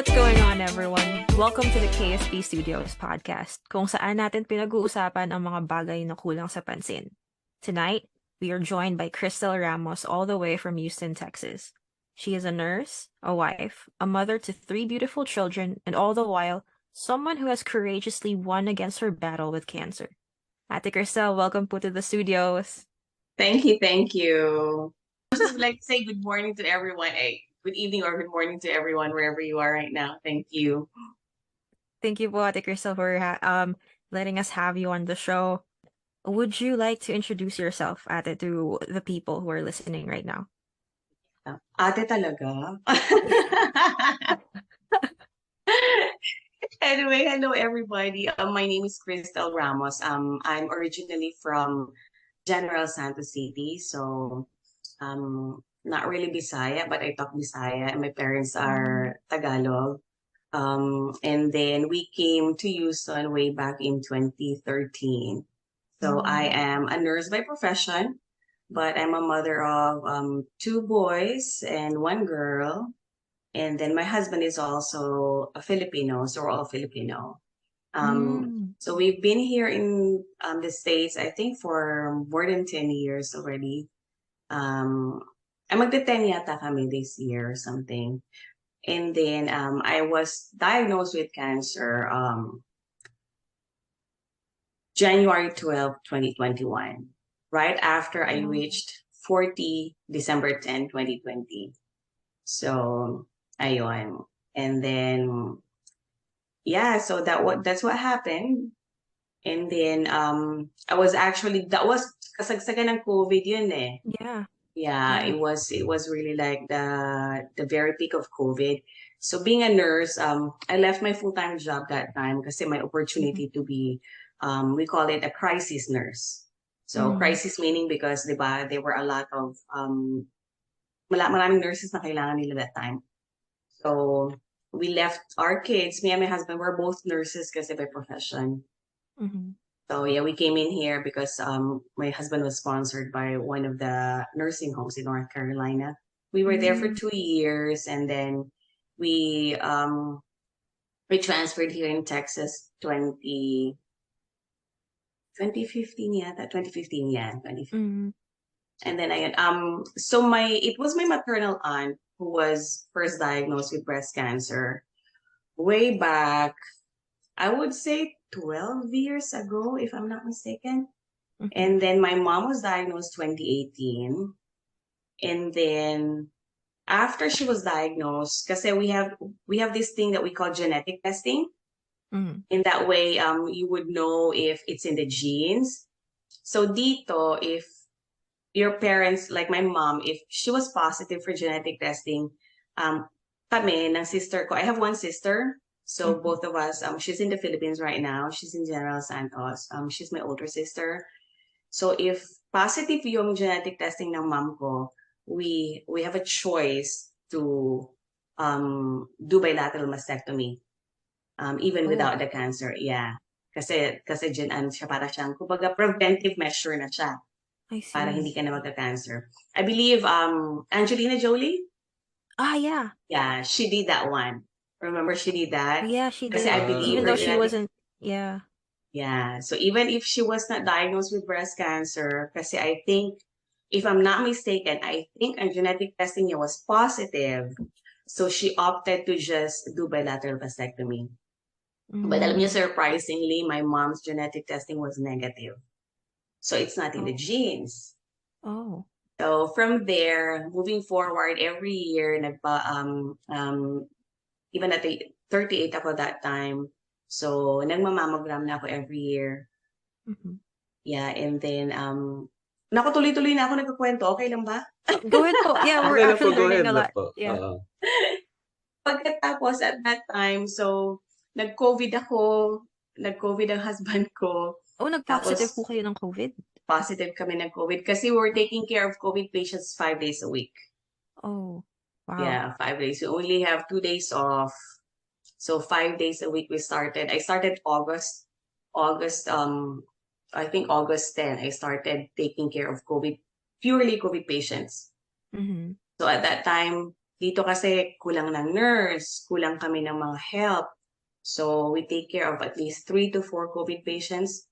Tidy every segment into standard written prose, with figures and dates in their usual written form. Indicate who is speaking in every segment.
Speaker 1: What's going on, everyone? Welcome to the KSP Studios podcast, kung saan natin pinag-uusapan ang mga bagay na kulang sa pansin. Tonight, we are joined by Kristel Ramos all the way from Houston, Texas. She is a nurse, a wife, a mother to 3 beautiful children, and all the while, someone who has courageously won against her battle with cancer. Ate Kristel, welcome po to the studios.
Speaker 2: Thank you, thank you. I just like to say good morning to everyone. Good evening or good morning to everyone wherever you are right now. Thank you.
Speaker 1: Thank you po, Ate Kristel, for letting us have you on the show. Would you like to introduce yourself, Ate, to the people who are listening right now?
Speaker 2: Ate talaga? Anyway, hello everybody. My name is Kristel Ramos. I'm originally from General Santos City, so not really Bisaya, but I talk Bisaya, and my parents are Tagalog. And then we came to Houston way back in 2013. So I am a nurse by profession, but I'm a mother of 2 boys and 1 girl. And then my husband is also a Filipino, so we're all Filipino. So we've been here in the States, I think, for more than 10 years already. Magte-10 yata kami this year or something. And then I was diagnosed with cancer January 12, 2021, right after I reached 40, December 10, 2020. So, ayun. And then, yeah, so that's what happened. And then, I was actually, that was kasagsagan ng COVID yun eh.
Speaker 1: Yeah.
Speaker 2: It was really like the very peak of COVID. So being a nurse, I left my full-time job that time kasi my opportunity to be, we call it a crisis nurse. So crisis meaning because, di ba, there were a lot of, maraming nurses na kailangan nila that time. So we left our kids, me and my husband, we're both nurses kasi by profession. So yeah, we came in here because my husband was sponsored by one of the nursing homes in North Carolina. We were there for 2 years, and then we transferred here in Texas 2015 yata, 2015, yeah, 2015. And then so it was my maternal aunt who was first diagnosed with breast cancer way back, I would say 12 years ago, if I'm not mistaken. And then my mom was diagnosed 2018. And then after she was diagnosed, kasi we have this thing that we call genetic testing. In that way, you would know if it's in the genes. So dito, if your parents, like my mom, if she was positive for genetic testing, kami ng sister ko, I have 1 sister. So both of us, she's in the Philippines right now. She's in General Santos. She's my older sister. So if positive yung genetic testing ng mom ko, we have a choice to do bilateral mastectomy, even without the cancer. Yeah. Kasi dyan, siya para siyang, kumbaga, preventive measure na siya.
Speaker 1: I see.
Speaker 2: Para hindi ka na magka-cancer. I believe Angelina Jolie?
Speaker 1: Yeah.
Speaker 2: Yeah, she did that one. Remember she did that?
Speaker 1: Yeah, she did.
Speaker 2: Kasi I believe
Speaker 1: even
Speaker 2: her
Speaker 1: though she
Speaker 2: genetic-
Speaker 1: wasn't, yeah.
Speaker 2: Yeah, so even if she was not diagnosed with breast cancer, kasi I think, if I'm not mistaken, I think ang genetic testing niya was positive. So she opted to just do bilateral mastectomy. But alam niyo, surprisingly, my mom's genetic testing was negative. So it's not in the genes.
Speaker 1: Oh.
Speaker 2: So from there, moving forward, every year, even at 38 ako that time, so nagmamammogram na ako every year. Yeah, and then, naku, tuloy-tuloy na ako nagkukwento. Okay lang ba?
Speaker 1: Go ahead po. Yeah, we're
Speaker 3: Okay lang
Speaker 1: actually
Speaker 3: po, go
Speaker 1: learning
Speaker 3: ahead
Speaker 1: a
Speaker 3: lang
Speaker 1: lot.
Speaker 3: po.
Speaker 1: Yeah.
Speaker 2: Pagkatapos at that time, so nag-COVID ako, nag-COVID ang husband ko.
Speaker 1: Oh, nag-positive
Speaker 2: Tapos-
Speaker 1: po kayo ng COVID?
Speaker 2: Positive kami ng COVID kasi we're taking care of COVID patients 5 days a week.
Speaker 1: Oh, wow.
Speaker 2: Yeah, 5 days. We only have 2 days off. So 5 days a week I started August, I think August 10, I started taking care of purely COVID patients. So at that time, dito kasi kulang ng nurse, kulang kami ng mga help. So we take care of at least 3 to 4 COVID patients.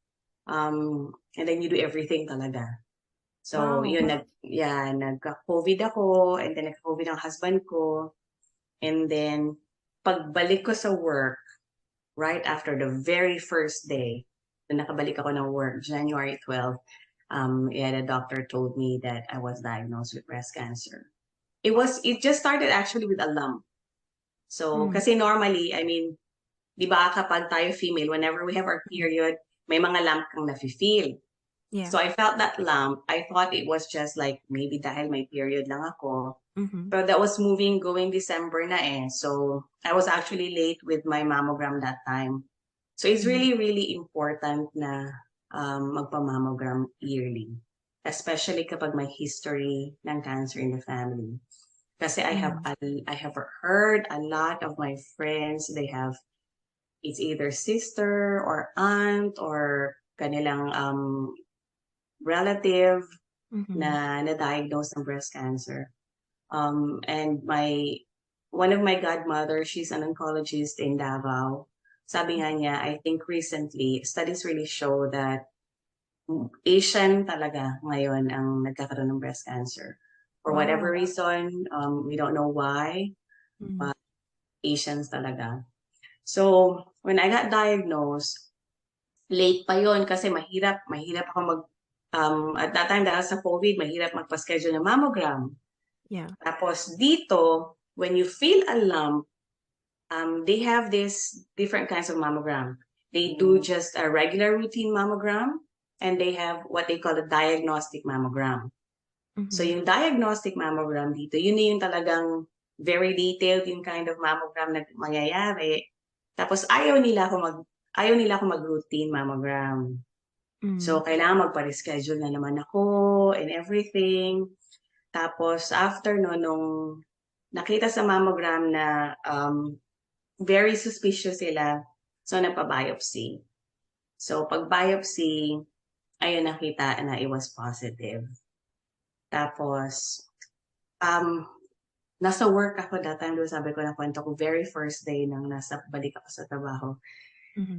Speaker 2: And then you do everything talaga. So,
Speaker 1: Wow.
Speaker 2: yun, nagka-COVID ako, and then nagka-COVID ang husband ko. And then, pagbalik ko sa work, right after the very first day, na nakabalik ako ng work, January 12, the doctor told me that I was diagnosed with breast cancer. It just started actually with a lump. So, kasi normally, I mean, di ba kapag tayo female, whenever we have our period, may mga lump kang nafe-feel.
Speaker 1: Yeah.
Speaker 2: So I felt that lump. I thought it was just like maybe dahil may period lang ako. But that was going December na eh. So I was actually late with my mammogram that time. So it's really, really important na magpa-mammogram yearly. Especially kapag may history ng cancer in the family. Kasi I have heard a lot of my friends, it's either sister or aunt or kanilang relative na na-diagnosed ng breast cancer. And one of my godmother, she's an oncologist in Davao. Sabi nga niya, I think recently, studies really show that Asian talaga ngayon ang nagkakaroon ng breast cancer. For whatever reason, we don't know why, but Asians talaga. So, when I got diagnosed, late pa yon kasi mahirap ako at that time dahil sa COVID, mahirap magpa-schedule ng mammogram.
Speaker 1: Yeah.
Speaker 2: Tapos dito, when you feel a lump, they have these different kinds of mammogram. They do just a regular routine mammogram, and they have what they call a diagnostic mammogram. So yung diagnostic mammogram dito, yun yung talagang very detailed yung kind of mammogram na mangyayari. Tapos ayaw nila ako mag-routine mammogram. So, kailangan magpa-reschedule na naman ako and everything. Tapos, after nung nakita sa mammogram na very suspicious sila, so nagpa-biopsy. So, pag-biopsy, ayun nakita na it was positive. Tapos, nasa work ako that time, sabi ko na kwento ko, very first day nang balik ako sa trabaho.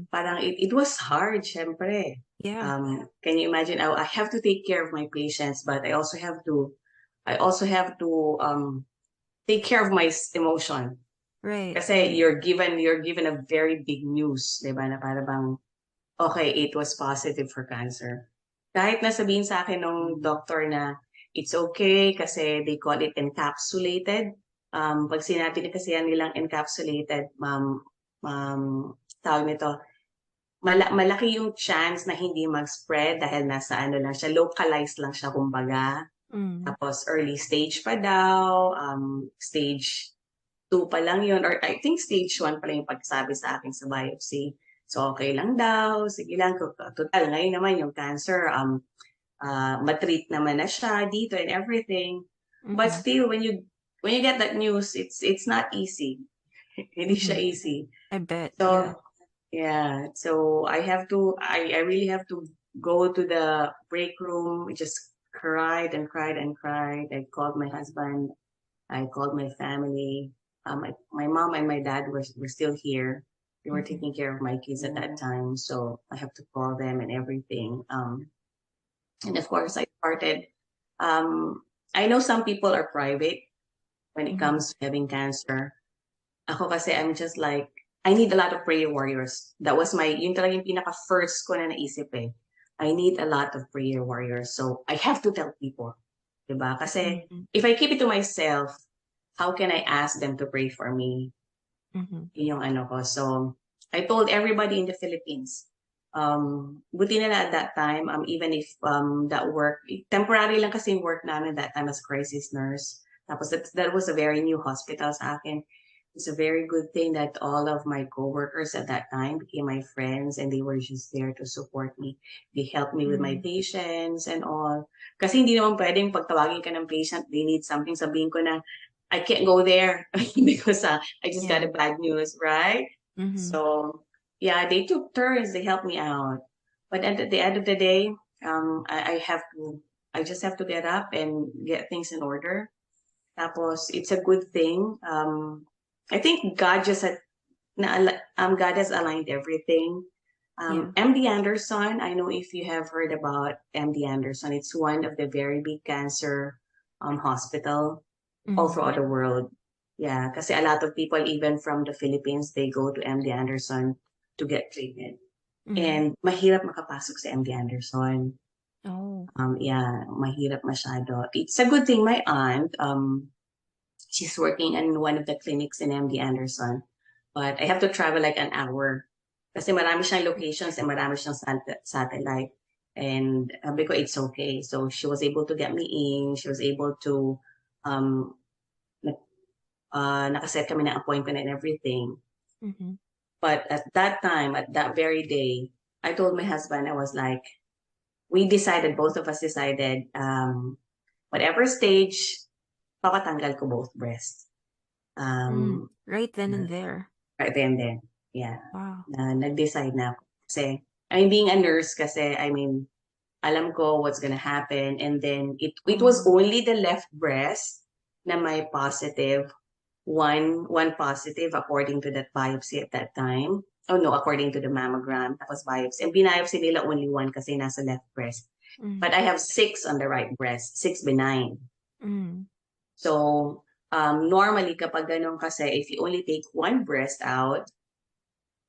Speaker 2: Parang it was hard, syempre.
Speaker 1: Yeah.
Speaker 2: Can you imagine? I have to take care of my patients, but I also have to take care of my emotion.
Speaker 1: Right.
Speaker 2: Kasi you're given a very big news, di ba? Na para bang, okay, it was positive for cancer. Kahit na sabihin sa akin ng doctor na it's okay kasi they call it encapsulated. Pag sinabi kasi nilang encapsulated, tawag nito, malaki yung chance na hindi mag-spread dahil nasa lang siya, localized lang siya kumbaga. Tapos early stage pa daw, stage 2 pa lang yun, or I think stage 1 pa lang yung pagsabi sa akin sa biopsy. So okay lang daw, sige lang, total ngayon naman yung cancer, matreat naman na siya dito and everything. But still, when you get that news, it's not easy. Hindi siya easy.
Speaker 1: I bet.
Speaker 2: So, yeah. So I really have to go to the break room, just cried and cried and cried. I called my husband. I called my family. My mom and my dad were still here. They were taking care of my kids at that time. So I have to call them and everything. And of course, I started. I know some people are private when it comes to having cancer. Ako kasi I'm just like, I need a lot of prayer warriors. That was yun talaga yung pinaka-first ko na naisip eh. I need a lot of prayer warriors. So, I have to tell people. Diba? Kasi, if I keep it to myself, how can I ask them to pray for me? Yun yung ko. So, I told everybody in the Philippines. Buti nila at that time, even if that work, temporary lang kasi yung work namin that time as crisis nurse. Tapos that was a very new hospital sa akin. It's a very good thing that all of my coworkers at that time became my friends and they were just there to support me. They helped me with my patients and all. Kasi hindi naman pwedeng pagtawagin ka ng patient, they need something, sabihin ko na, I can't go there because I just got a bad news, right? So, yeah, they took turns, they helped me out. But at the end of the day, I just have to get up and get things in order. Tapos, it's a good thing. I think God just God has aligned everything. MD Anderson, I know if you have heard about MD Anderson, it's one of the very big cancer hospital all throughout the world. Yeah, kasi a lot of people, even from the Philippines, they go to MD Anderson to get treatment. And mahirap makapasok sa MD Anderson.
Speaker 1: Oh.
Speaker 2: Yeah, mahirap masyado. It's a good thing my aunt, she's working in one of the clinics in MD Anderson. But I have to travel like an hour. Kasi marami siyang locations and marami siyang satellite. And sabi ko, it's okay. So she was able to get me in. She was able to, nakaset kami ng appointment and everything. But at that time, at that very day, I told my husband, I was like, both of us decided, whatever stage, papatanggal ko both breasts.
Speaker 1: Right then and there.
Speaker 2: Right then and then. Yeah.
Speaker 1: Wow.
Speaker 2: Nag-decide na ako. Kasi, I mean, being a nurse kasi, I mean, alam ko what's gonna happen. And then, it was only the left breast na may positive. One positive according to that biopsy at that time. Oh no, according to the mammogram. That was biopsy. And binayopsy nila only one kasi nasa left breast. But I have 6 on the right breast. 6 benign. So, normally kapag ganun kasi, if you only take one breast out,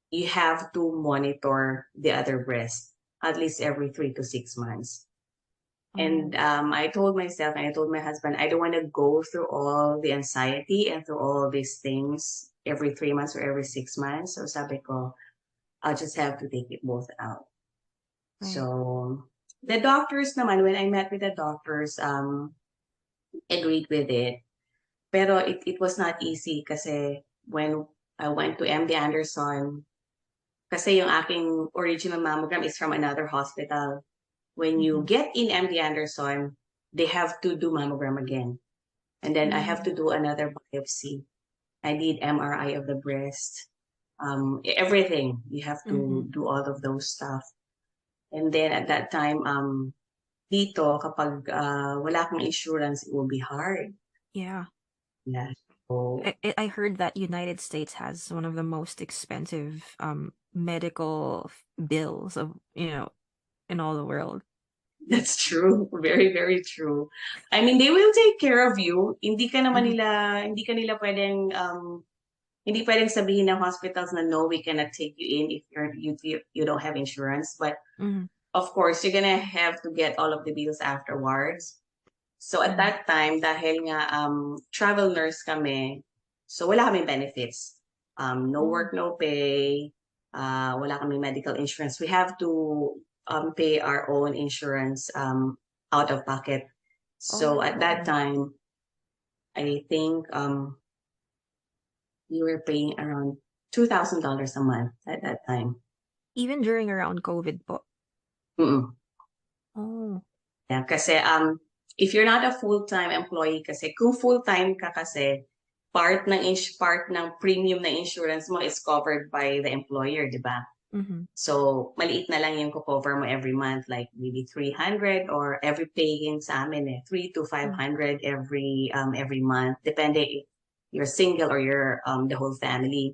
Speaker 2: you have to monitor the other breast at least every 3 to 6 months. And I told myself and I told my husband, I don't want to go through all the anxiety and through all these things every 3 months or every 6 months. So sabi ko, I'll just have to take it both out. Right. So the doctors naman, when I met with the doctors, agreed with it. Pero it was not easy kasi when I went to MD Anderson, kasi yung aking original mammogram is from another hospital. When you get in MD Anderson, they have to do mammogram again. And then I have to do another biopsy. I did MRI of the breast. Everything. You have to do all of those stuff. And then at that time, dito, kapag wala kang insurance, it will be hard.
Speaker 1: Yeah.
Speaker 2: Yeah. So,
Speaker 1: I heard that United States has one of the most expensive medical bills of, in all the world.
Speaker 2: That's true. Very, very true. I mean, they will take care of you. Hindi ka nila pwedeng, hindi pwedeng sabihin ng hospitals na no, we cannot take you in if you don't have insurance. But of course, you're gonna have to get all of the bills afterwards. So at that time, dahil nga travel nurse kami, so wala kaming benefits. No work, no pay. Wala kaming medical insurance. We have to pay our own insurance out of pocket. So at that time, I think we were paying around $2,000 a month at that time.
Speaker 1: Even during around COVID po?
Speaker 2: Oh. Yeah, kasi if you're not a full-time employee kasi, kung full-time ka kasi, part ng premium na insurance mo is covered by the employer, di ba? So, maliit na lang yung cover mo every month, like maybe 300 or every paying sa amin 3 to 500 every month, depende if you're single or you're the whole family.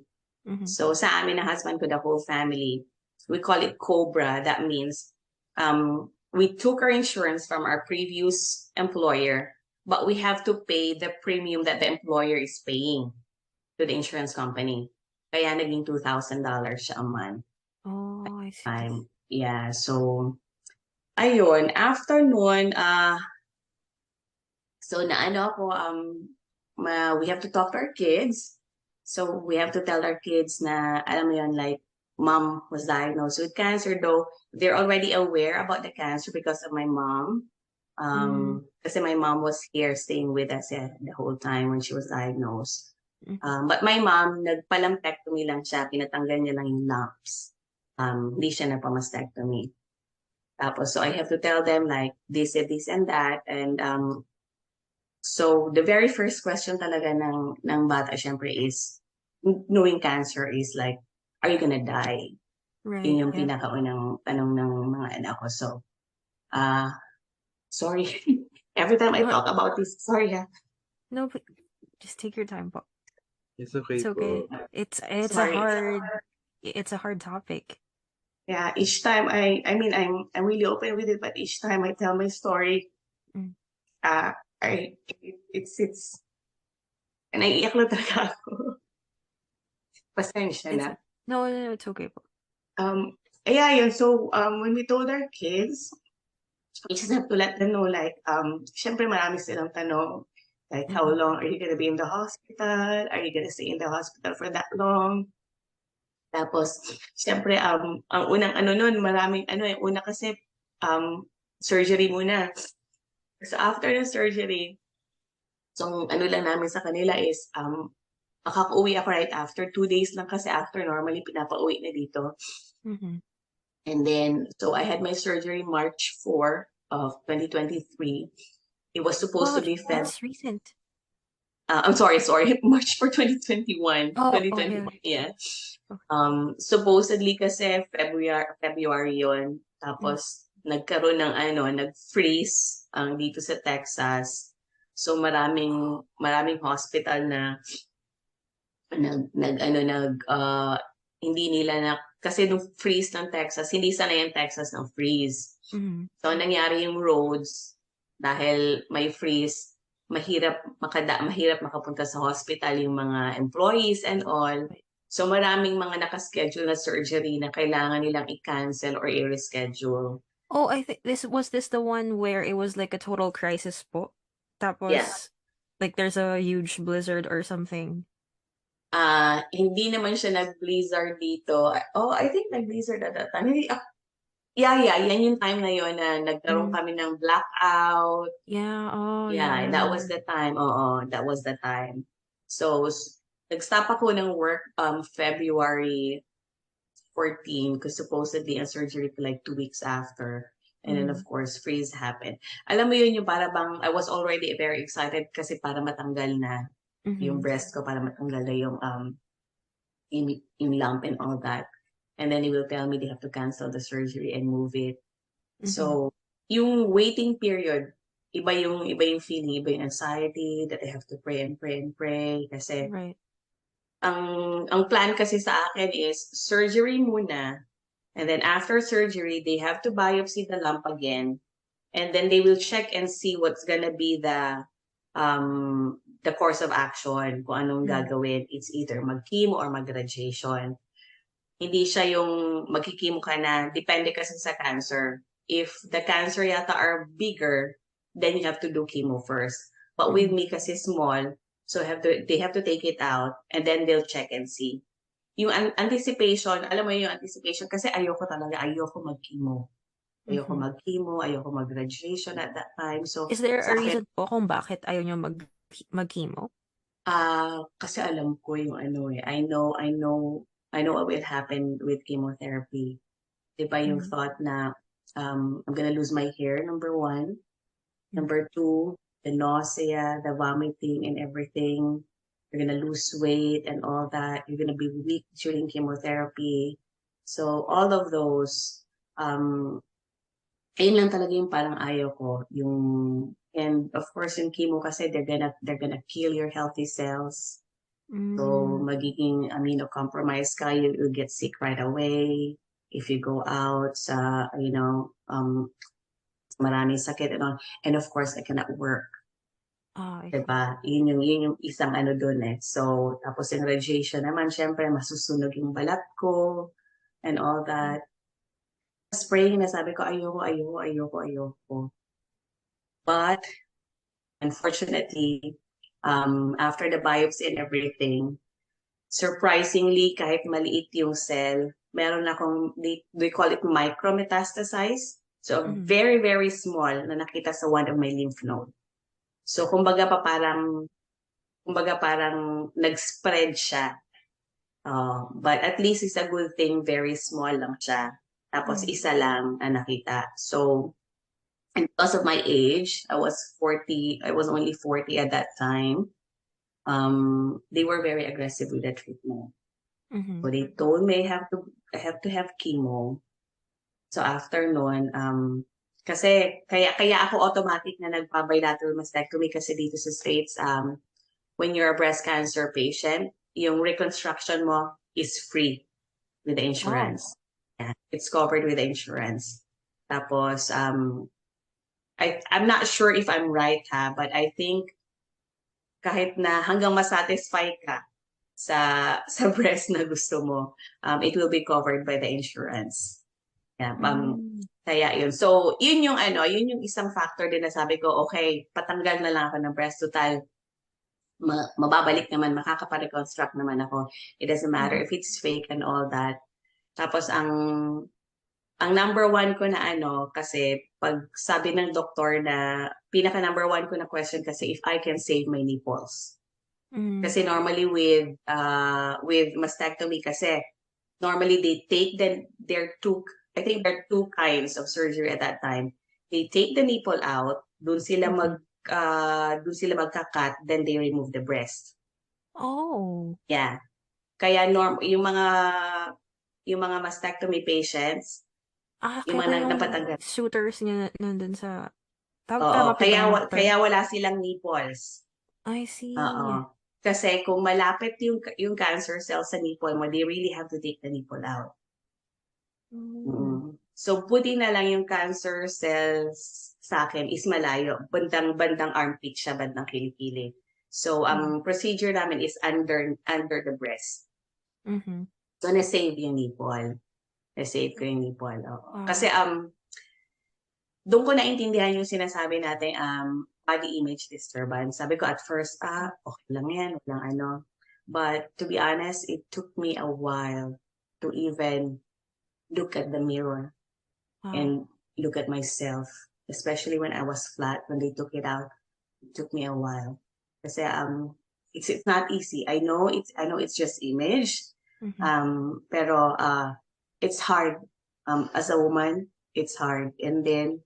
Speaker 2: So, sa amin na husband ko, the whole family, we call it COBRA. That means we took our insurance from our previous employer, but we have to pay the premium that the employer is paying to the insurance company. Kaya naging $2,000 siya a month.
Speaker 1: Oh, I see.
Speaker 2: Yeah, so ayun, after nun, so naano ako, we have to talk to our kids. So we have to tell our kids na, alam mo yun, like, mom was diagnosed with cancer, though they're already aware about the cancer because of my mom. Kasi my mom was here staying with us the whole time when she was diagnosed. But my mom, nagpalampectomy lang siya, pinatanggal niya lang yung lumps. Hindi siya nagpamastectomy. Tapos, so I have to tell them like this and this and that. And so the very first question talaga ng bata, syempre, is knowing cancer is like, are you gonna die?
Speaker 1: Right.
Speaker 2: Yun yung pinakaunang tanong ng mga anak ko. So, sorry. Every time I talk about this, sorry ha.
Speaker 1: No, but just take your time po.
Speaker 3: It's okay
Speaker 1: It's okay.
Speaker 3: po.
Speaker 1: It's a hard topic.
Speaker 2: Yeah, each time I'm really open with it, but each time I tell my story,
Speaker 1: Mm.
Speaker 2: I it's naiiyak na talaga ako. Pasensya na.
Speaker 1: No, it's okay po.
Speaker 2: Yeah, so when we told our kids, we just have to let them know, like, syempre marami silang tanong, like, how long are you gonna be in the hospital? Are you gonna stay in the hospital for that long? Tapos, syempre, ang unang nun, maraming una kasi, surgery muna. So after the surgery, so lang namin sa kanila is, makaka-uwi ako right after 2 days lang kasi after normally pinapa-uwi na dito.
Speaker 1: Mm-hmm.
Speaker 2: And then, so I had my surgery March 4 of 2023. It was supposed to be
Speaker 1: That's recent.
Speaker 2: I'm sorry, March 4, 2021.
Speaker 1: Oh,
Speaker 2: 2021,
Speaker 1: okay.
Speaker 2: yeah. Supposedly kasi February yon. Tapos, nagkaroon ng nag-freeze dito sa Texas. So, maraming hospital na hindi nila na, kasi nung freeze ng Texas, hindi sanay yung Texas ng freeze.
Speaker 1: Mm-hmm.
Speaker 2: So, nangyari yung roads, dahil may freeze, mahirap makapunta sa hospital yung mga employees and all. So, maraming mga nakaschedule na surgery na kailangan nilang i-cancel or i-reschedule.
Speaker 1: Oh, I think this the one where it was like a total crisis po. Tapos,
Speaker 2: Yeah.
Speaker 1: like there's a huge blizzard or something.
Speaker 2: Hindi naman siya nag-blizzard dito. Oh, I think nag-blizzard at that time. Yeah, yan yung time na yun na nagkaroon kami ng blackout.
Speaker 1: Yeah,
Speaker 2: Yeah, that was the time. Oo, that was the time. So, nag-stop ako ng work February 14 because supposedly a surgery like 2 weeks after. And then, of course, freeze happened. Alam mo yun, yung para bang, I was already very excited kasi para matanggal na yung breast ko, para matanggal na yung lump and all that. And then he will tell me they have to cancel the surgery and move it. So, yung waiting period, iba yung feeling, iba yung anxiety that I have to pray and pray and pray. Kasi,
Speaker 1: right.
Speaker 2: ang plan kasi sa akin is surgery muna. And then after surgery, they have to biopsy the lump again. And then they will check and see what's gonna be the course of action, kung anong gagawin. It's either mag-chemo or mag-radiation. Hindi siya yung magkikimo ka na, depende kasi sa cancer. If the cancer yata are bigger, then you have to do chemo first. But with me kasi small, so they have to take it out and then they'll check and see. Yung anticipation, alam mo yung anticipation, kasi ayoko mag-chemo. Ayoko mag-chemo, ayoko mag-radiation at that time. So,
Speaker 1: is there a reason po kung bakit ayaw nyo mag-chemo?
Speaker 2: Kasi alam ko yung I know what will happen with chemotherapy. Diba yung thought na I'm gonna lose my hair, number 1. Number 2, the nausea, the vomiting and everything. You're gonna lose weight and all that. You're gonna be weak during chemotherapy. So all of those, ayun lang talaga yung parang ayaw ko. And of course yung chemo kasi they're gonna kill your healthy cells. So, magiging immunocompromised ka, you'll get sick right away. If you go out sa, maraming sakit and all. And of course, I cannot work. Diba? Yun yung isang dun eh. So, tapos yung radiation naman, syempre, masusunog yung balat ko and all that. Praying na sabi ko, ayoko. But, unfortunately, after the biopsy and everything, surprisingly, kahit maliit yung cell, meron akong, they call it micrometastasis. So, very, very small na nakita sa one of my lymph node. So, kumbaga parang nag-spread siya. But at least it's a good thing, very small lang siya. Tapos isa lang na nakita. So, and because of my age, I was only 40 at that time. They were very aggressive with the treatment. So they told me I have to have chemo. So after noon, Kasi kaya ako automatic na nagpa-bilateral mastectomy kasi dito sa States, when you're a breast cancer patient, yung reconstruction mo is free with the
Speaker 1: Wow.
Speaker 2: insurance. Yeah, it's covered with the insurance. Tapos, I'm not sure if I'm right but I think kahit na hanggang masatisfy ka sa breast na gusto mo, it will be covered by the insurance. Yeah, kaya yun. So, yun yung isang factor din na sabi ko, okay, patanggal na lang ako ng breast. Total, mababalik naman, makakapa-reconstruct naman ako. It doesn't matter if it's fake and all that. Tapos, ang number one ko na kasi pag sabi ng doktor na, pinaka number one ko na question kasi if I can save my nipples. Kasi normally with mastectomy kasi, normally they take I think there are two kinds of surgery at that time. They take the nipple out, dun sila magka-cut, then they remove the breast.
Speaker 1: Oh.
Speaker 2: Yeah. Kaya yung mga mastectomy patients, yung
Speaker 1: Kaya
Speaker 2: mga
Speaker 1: yung
Speaker 2: napatanggal.
Speaker 1: shooters niya nandun sa...
Speaker 2: Oo,
Speaker 1: Tama pa ba yung term?
Speaker 2: kaya wala silang nipples.
Speaker 1: I see.
Speaker 2: Oo. Kasi kung malapit yung cancer cells sa nipple mo, they really have to take the nipple out. So, buti na lang yung cancer cells sa akin is malayo. Bandang armpit siya, bandang kilikili. So, ang procedure namin is under the breast. So, na-save yung nipple. Na-save ko yung nipple. Oo. Kasi, doon ko naintindihan yung sinasabi natin, body image disturbance. Sabi ko at first, okay lang yan, walang But to be honest, it took me a while to even look at the mirror and look at myself, especially when I was flat, when they took it out. It took me a while. Kasi it's not easy. I know it's just image. Pero it's hard. As a woman, it's hard. And then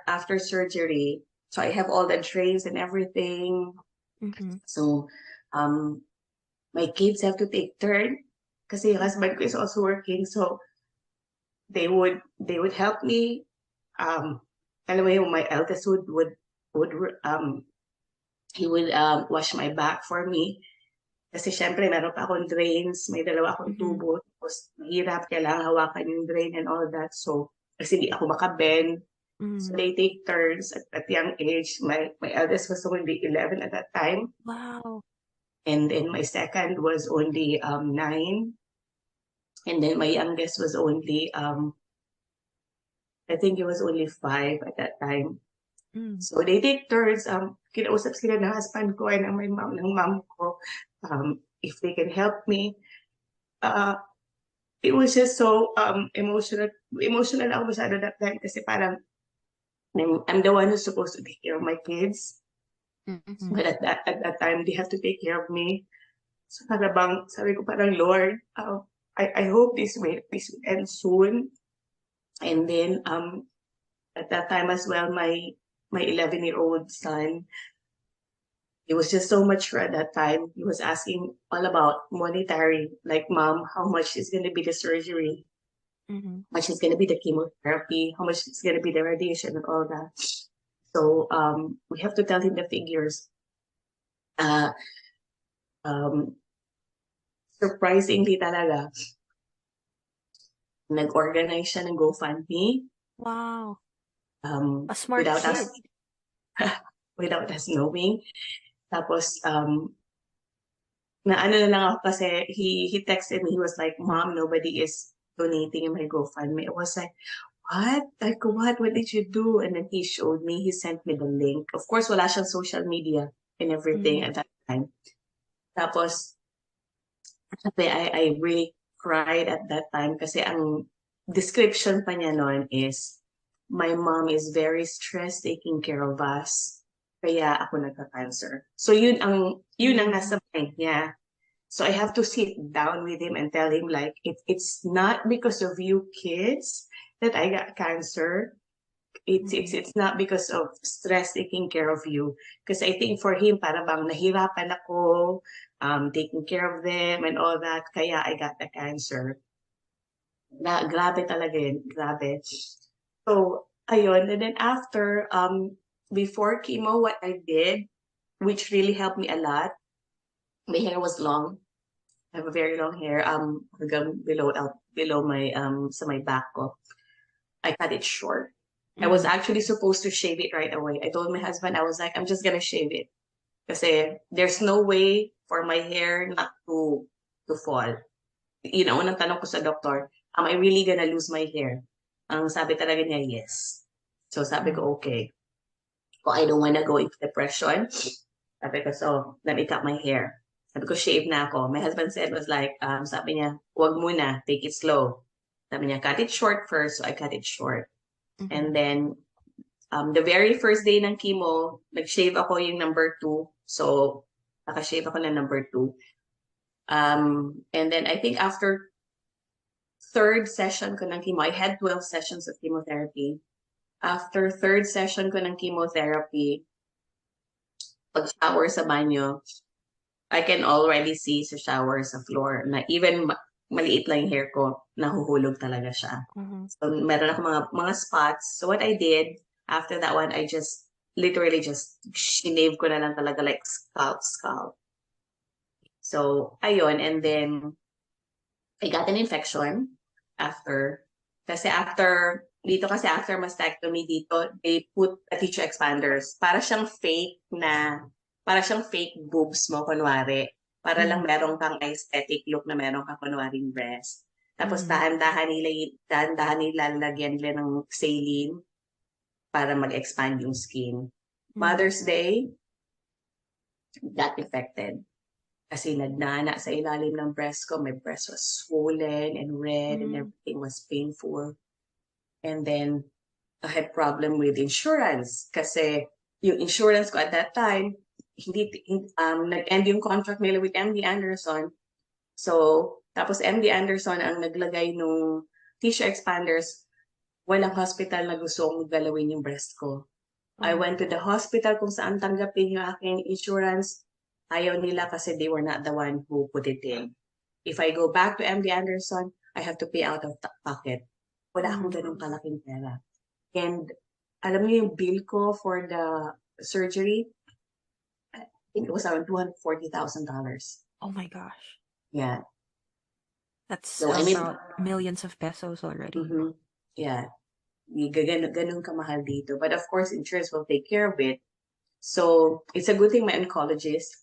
Speaker 2: after surgery, so I have all the drains and everything. So my kids have to take turn kasi yung husband ko is also working, so they would help me. Alam mo yung my eldest would he would wash my back for me kasi syempre meron pa akong drains, may dalawa akong tubo, tapos mahirap, kailangan hawakan yung drain and all that. So kasi di ako makabend. So they take turns at young age. My eldest was only 11 at that time.
Speaker 1: Wow.
Speaker 2: And then my second was only 9. And then my youngest was only I think he was only 5 at that time. So they take turns. Kinausap sila ng husband ko and ng mom ko if they can help me. It was just so emotional. Emotional ako masyado that time kasi parang I'm the one who's supposed to take care of my kids. But at that time, they have to take care of me. So parang sabi ko parang, Lord, I hope this will end soon. And then at that time as well, my 11-year-old son, he was just so mature at that time. He was asking all about monetary, like, Mom, how much is going to be the surgery? How much is going to be the chemotherapy? How much is going to be the radiation and all that? So we have to tell him the figures. Surprisingly talaga, nag-organize siya ng GoFundMe.
Speaker 1: Wow. A smart
Speaker 2: without
Speaker 1: kid.
Speaker 2: without us knowing. Tapos, na lang ako kasi he texted me, he was like, Mom, nobody is donating in my GoFundMe. I was like, what? Like, what did you do? And then he showed me, he sent me the link. Of course, wala siyang social media and everything at that time. Tapos, I really cried at that time kasi ang description pa niya noon is, my mom is very stressed taking care of us. Kaya ako nagka-cancer. So yun ang nasa mind niya. So I have to sit down with him and tell him like, it's not because of you kids that I got cancer. It's not because of stress taking care of you. Because I think for him, para bang nahirapan ako taking care of them and all that. Kaya I got the cancer. Grabe talaga yun. Grabe. So, ayun. And then after, before chemo, what I did, which really helped me a lot, my hair was long. I have a very long hair, hanggang below my, sa my back ko. I cut it short. I was actually supposed to shave it right away. I told my husband, I was like, I'm just gonna shave it. Kasi there's no way for my hair not to fall. Yun ang unang tanong ko sa doktor, am I really gonna lose my hair? Ang sabi talaga niya, yes. So sabi ko, okay. Kung I don't wanna go into depression, sabi ko, so let me cut my hair. Sabi ko, shave na ako. My husband said, was like, sabi niya, huwag muna, take it slow. Sabi niya, cut it short first, so I cut it short. And then, the very first day ng chemo, nag-shave ako yung number 2. So, naka-shave ako ng number 2. And then I think after third session ko ng chemo, I had 12 sessions of chemotherapy. After third session ko ng chemotherapy, pag-shower sa banyo, I can already see sa shower sa floor na even maliit lang yung hair ko, nahuhulog talaga siya. So, meron ako mga spots. So, what I did, after that one, I just literally just shinave ko na lang talaga like scalp. So, ayun. And then, I got an infection after. Dito kasi after mastectomy dito, they put a tissue expanders. Para siyang fake boobs mo, kunwari. Para lang meron kang aesthetic look na meron kang kunwaring breast. Tapos dahan-dahan nila lagyan nila ng saline para mag-expand yung skin. Mother's Day, got infected. Kasi nagnana sa ilalim ng breast ko. My breast was swollen and red and everything was painful. And then, I had problem with insurance. Kasi yung insurance ko at that time, nag-end yung contract nila with MD Anderson. So, tapos MD Anderson ang naglagay nung tissue expanders, walang hospital na gusto kong galawin yung breast ko. I went to the hospital kung saan tanggapin yung aking insurance. Ayaw nila kasi they were not the one who put it in. If I go back to MD Anderson, I have to pay out of pocket. Wala akong ganun kalaking pera. And alam niyo yung bill ko for the surgery, I think it was around $240,000.
Speaker 1: Oh my gosh.
Speaker 2: Yeah.
Speaker 1: That's about millions of pesos already.
Speaker 2: Yeah. Ganun kamahal dito. But of course, insurance will take care of it. So, it's a good thing my oncologist,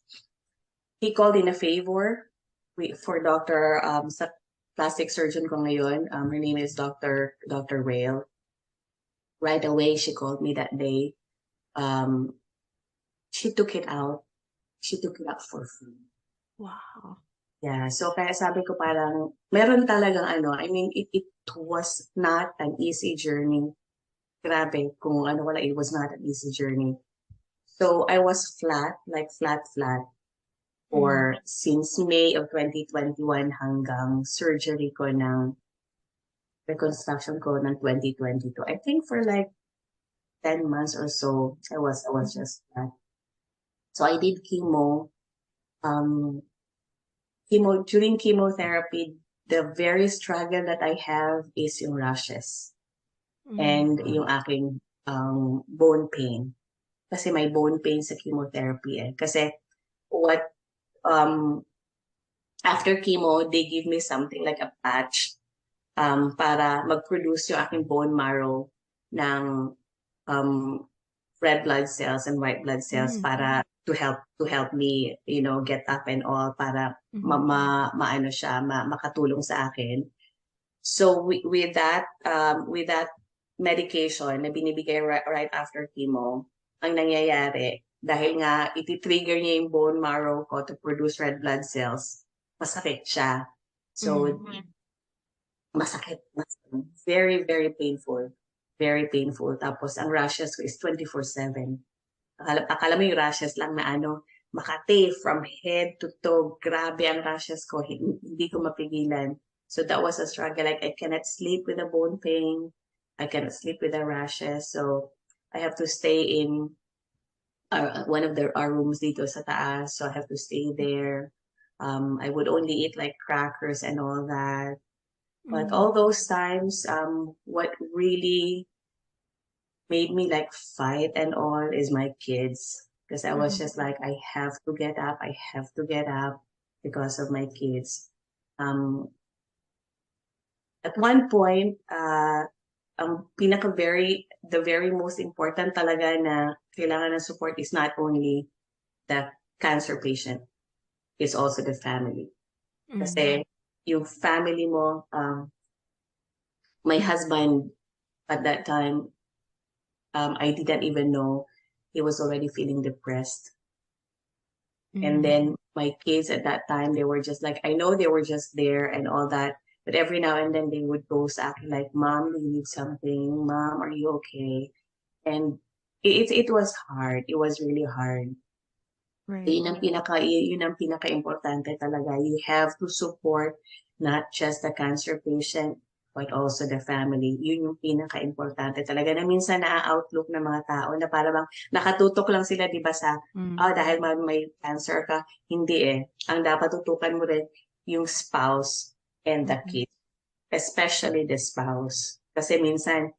Speaker 2: he called in a favor for Dr. Sa plastic surgeon ko ngayon. Her name is Dr. Rail. Right away, she called me that day. She took it out. She took it out for free.
Speaker 1: Wow.
Speaker 2: Yeah, so kaya sabi ko parang, meron talagang I mean, it was not an easy journey. Grabe, kung wala, it was not an easy journey. So I was flat for since May of 2021 hanggang surgery ko ng reconstruction ko ng 2022. I think for like 10 months or so, I was just flat. So I did chemo. During chemotherapy, the very struggle that I have is yung rashes and yung aking bone pain. Kasi may bone pain sa chemotherapy Kasi after chemo, they give me something like a patch para mag-produce yung aking bone marrow ng red blood cells and white blood cells para to help me, get up and all para makatulong sa akin. So with that medication na binibigay right after chemo, ang nangyayari, dahil nga iti-trigger niya yung bone marrow ko to produce red blood cells, masakit siya. So, masakit. Very, very painful. Very painful. Tapos, ang rashes ko is 24/7. Akala mo yung rashes lang na Makati, from head to toe. Grabe ang rashes ko. Hindi ko mapigilan. So, that was a struggle. Like, I cannot sleep with a bone pain. I cannot sleep with the rashes. So, I have to stay in one of our rooms dito sa taas. So, I have to stay there. I would only eat like crackers and all that. But all those times, what really made me like fight and all is my kids. Because I was just like, I have to get up. I have to get up because of my kids. At one point, the very most important talaga na kailangan ng support is not only the cancer patient, it's also the family. Kasi yung family mo, my husband at that time, I didn't even know he was already feeling depressed. And then my kids at that time, they were just like, I know they were just there and all that, but every now and then they would go sa akin like, Mom, do you need something? Mom, are you okay? And it was hard. It was really hard.
Speaker 1: Right.
Speaker 2: Yun ang pinaka-importante talaga. You have to support not just the cancer patient, but also the family. Yun yung pinaka-importante talaga na minsan na-outlook ng mga tao na parang nakatutok lang sila, di ba, sa, dahil may cancer ka. Hindi eh. Ang dapat tutukan mo rin yung spouse and the kids. Especially the spouse. Kasi minsan,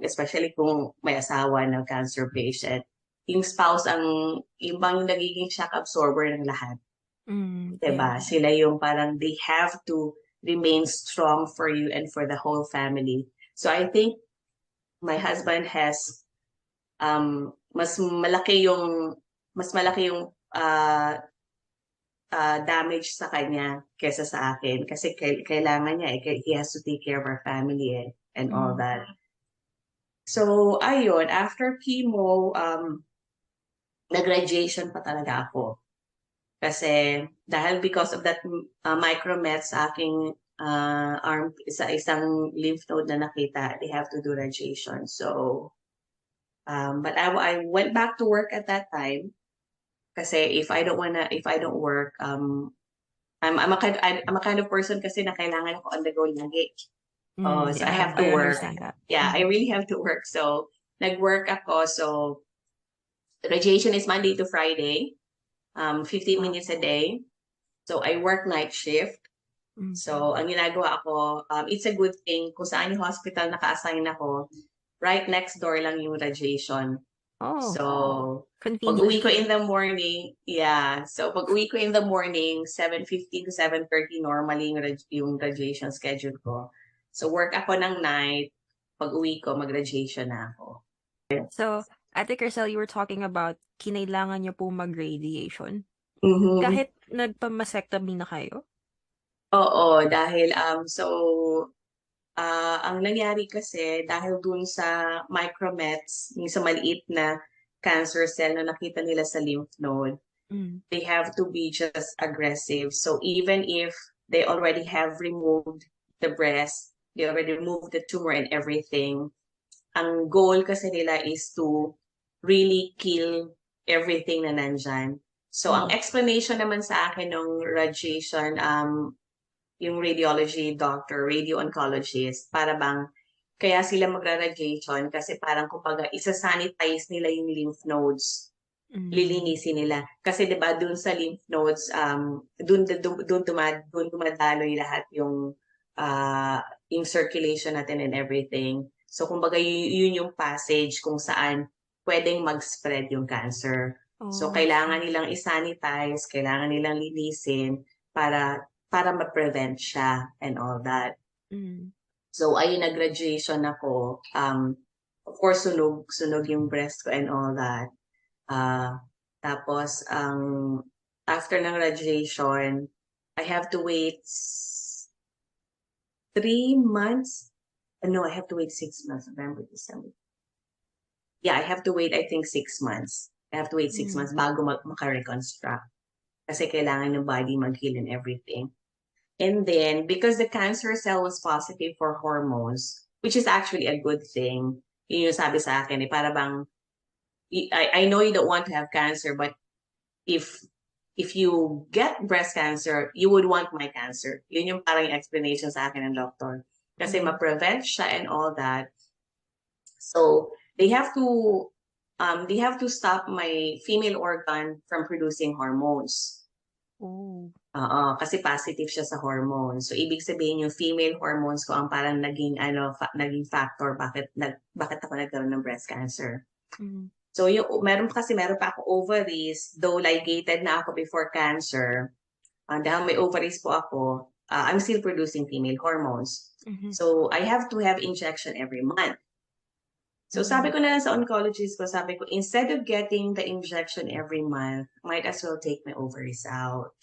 Speaker 2: especially kung may asawa na cancer patient, yung spouse yung bang nagiging shock absorber ng lahat. Diba? Sila yung parang they have to remain strong for you and for the whole family. So I think my husband has mas malaki yung damage sa kanya kesa sa akin kasi kailangan niya he has to take care of our family and all that. So ayun, after chemo, nag-radiation pa talaga ako. Kasi dahil because of that micromet sa aking arm, isang lymph node na nakita, they have to do radiation. So, but I went back to work at that time. Kasi if I don't work, I'm a kind of person kasi na kailangan ako on the go lagi. So I have to work.
Speaker 1: Understand that.
Speaker 2: Yeah, I really have to work. So, nag-work ako. So, the radiation is Monday to Friday, 15 minutes a day. So, I work night shift. So, ang ginagawa ako, it's a good thing kung saan yung hospital naka-assign ako, right next door lang yung radiation. So, pag uwi ko in the morning, so pag uwi ko in the morning, 7:15 to 7:30 normally yung radiation schedule ko. So, work ako ng night, pag uwi ko, mag-radiation na ako.
Speaker 1: So, Ate Kristel, you were talking about kinailangan niyo po mag-radiation. Kahit nagpa-mastectomy na kayo?
Speaker 2: Oo, dahil ang nangyari kasi dahil dun sa micromets, yung sa maliit na cancer cell na nakita nila sa lymph node, they have to be just aggressive. So even if they already have removed the breast, they already removed the tumor and everything, ang goal kasi nila is to really kill everything na nandyan. So ang explanation naman sa akin ng radiation, yung radiology doctor, radio-oncologist, para bang kaya sila magra-radiation kasi parang kumbaga isa-sanitize nila yung lymph nodes. Lilinisin nila. Kasi 'di ba doon sa lymph nodes, doon dumadaloy lahat yung circulation natin and everything. So kumbaga yun yung passage kung saan pwedeng mag-spread yung cancer. So kailangan nilang i-sanitize, kailangan nilang linisin para ma-prevent siya and all that. So, ayun, nag-graduation ako. Of course, sunog yung breast ko and all that. Tapos, after ng graduation, I have to wait 3 months. No, I have to wait 6 months. November, December. Yeah, I have to wait, I think, 6 months. I have to wait 6 months bago maka-reconstruct. Kasi kailangan yung body mag-heal and everything. And then, because the cancer cell was positive for hormones, which is actually a good thing, yun yung sabi sa akin, para bang, I know you don't want to have cancer, but if you get breast cancer, you would want my cancer. Yun yung parang explanation sa akin ng doctor. Kasi ma-prevent siya and all that. So, they have to stop my female organ from producing hormones.
Speaker 1: Oh.
Speaker 2: Oo, kasi positive siya sa hormones. So, ibig sabihin yung female hormones ko ang parang naging naging factor bakit ako nagkaroon ng breast cancer.
Speaker 1: Mm.
Speaker 2: So, meron pa ako ovaries, though ligated na ako before cancer. Dahil may ovaries po ako, I'm still producing female hormones.
Speaker 1: Mhm.
Speaker 2: So, I have to have injection every month. So, sabi ko na lang sa oncologist ko, sabi ko, instead of getting the injection every month, might as well take my ovaries out.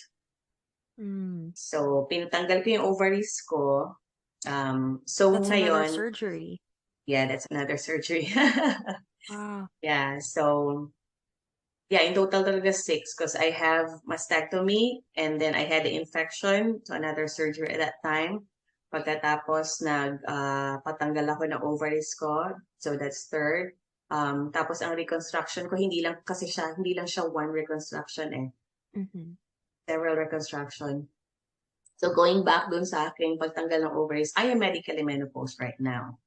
Speaker 1: Mm.
Speaker 2: So, pinatanggal ko yung ovaries ko. So,
Speaker 1: That's another
Speaker 2: ngayon,
Speaker 1: surgery.
Speaker 2: yeah, that's another surgery.
Speaker 1: Wow.
Speaker 2: Yeah, so, yeah, in total talaga 6 because I have mastectomy and then I had the infection, so another surgery at that time. Pagkatapos patanggal ako ng ovaries ko, so that's third. Tapos ang reconstruction ko, hindi lang siya one reconstruction eh.
Speaker 1: Mhm.
Speaker 2: Several reconstruction. So going back dun sa aking pagtanggal ng ovaries, I am medically menopause right now.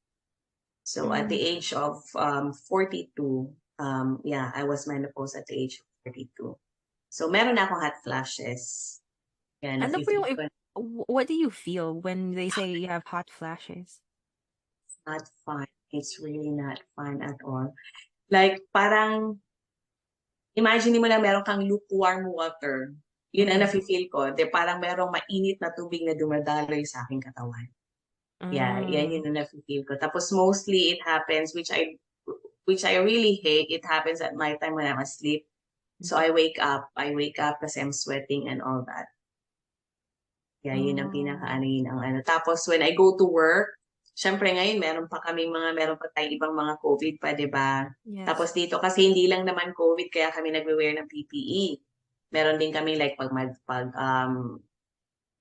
Speaker 2: So at the age of 42, yeah, I was menopause at the age of 42. So meron na akong hot flashes. Yeah,
Speaker 1: Ano po yung,
Speaker 2: nafe-feel ko
Speaker 1: what do you feel when they say you have hot flashes?
Speaker 2: not fun. It's really not fun at all. Like parang, imagine mo na meron kang lukewarm water. Yun ang nafe-feel ko. De parang merong mainit na tubig na dumadaloy sa aking katawan. Yeah, yan yun ang nafe-feel ko. Tapos mostly it happens, which I really hate, it happens at nighttime when I'm asleep. So I wake up kasi I'm sweating and all that. Yeah, yun ang yun ang ano. Tapos when I go to work, syempre ngayon meron pa tayong ibang mga COVID pa, di ba?
Speaker 1: Yes.
Speaker 2: Tapos dito kasi hindi lang naman COVID kaya kami nagwe-wear ng PPE. Meron din kami like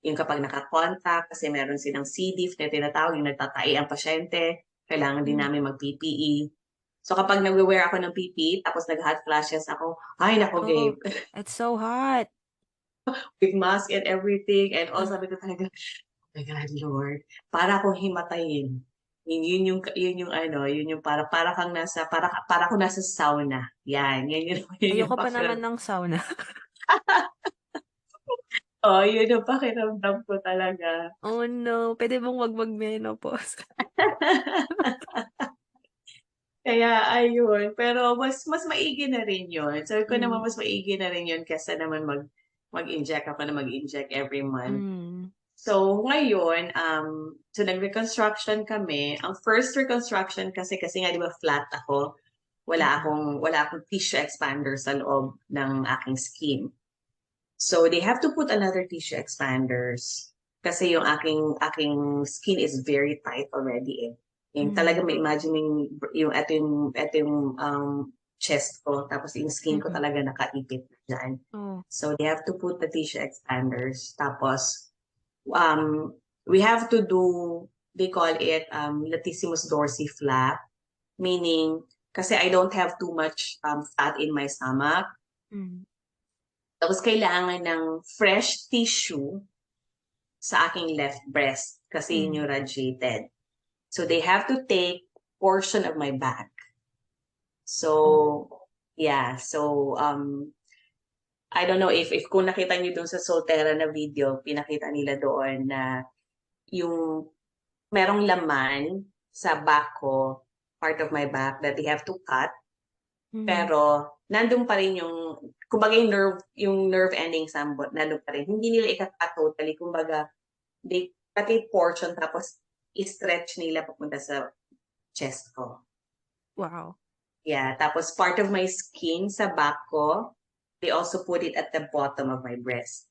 Speaker 2: yung kapag naka-contact kasi meron silang C. diff na tinatawag, yung nagtatai ang pasyente, kailangan din namin mag-PPE. So kapag nagwe-wear ako ng PPE, tapos nag-hot flashes ako, ay nako, Gabe.
Speaker 1: It's so hot.
Speaker 2: With mask and everything. And all sabi ko talaga, oh my God, Lord, para akong himatayin. Yun yung para akong nasa sauna. Yan yung
Speaker 1: Ayoko pa
Speaker 2: pakiramdam.
Speaker 1: naman ng sauna.
Speaker 2: Oh, yun yung pakiramdam ko talaga.
Speaker 1: Oh no, pwede bang wag mag-menopause?
Speaker 2: Kaya ayun, pero mas maigi na rin yun. Sabi ko naman mas maigi na rin yun kesa naman mag-inject ako na mag-inject every month. So ngayon, so nag-reconstruction kami. Ang first reconstruction kasi nga di ba flat ako, wala akong tissue expander sa loob ng aking skin. So they have to put another tissue expanders kasi yung aking skin is very tight already eh. Yung talaga may imagine yung chest ko tapos yung skin ko talaga nakaipit dyan. So they have to put the tissue expanders. Tapos we have to do, they call it latissimus dorsi flap, meaning kasi I don't have too much fat in my stomach. Tapos kailangan ng fresh tissue sa aking left breast kasi yun yung radiated. So they have to take portion of my back. So yeah, so I don't know if kung nakita niyo doon sa Soltera na video, pinakita nila doon na yung merong laman sa back ko, part of my back that they have to cut. Pero nandun pa rin kumbaga yung nerve endings nandun pa rin. Hindi nila ika-cut totally. Kumbaga, they cut a portion tapos i-stretch nila papunta sa chest ko.
Speaker 1: Wow.
Speaker 2: Yeah, tapos part of my skin sa back ko, they also put it at the bottom of my breast.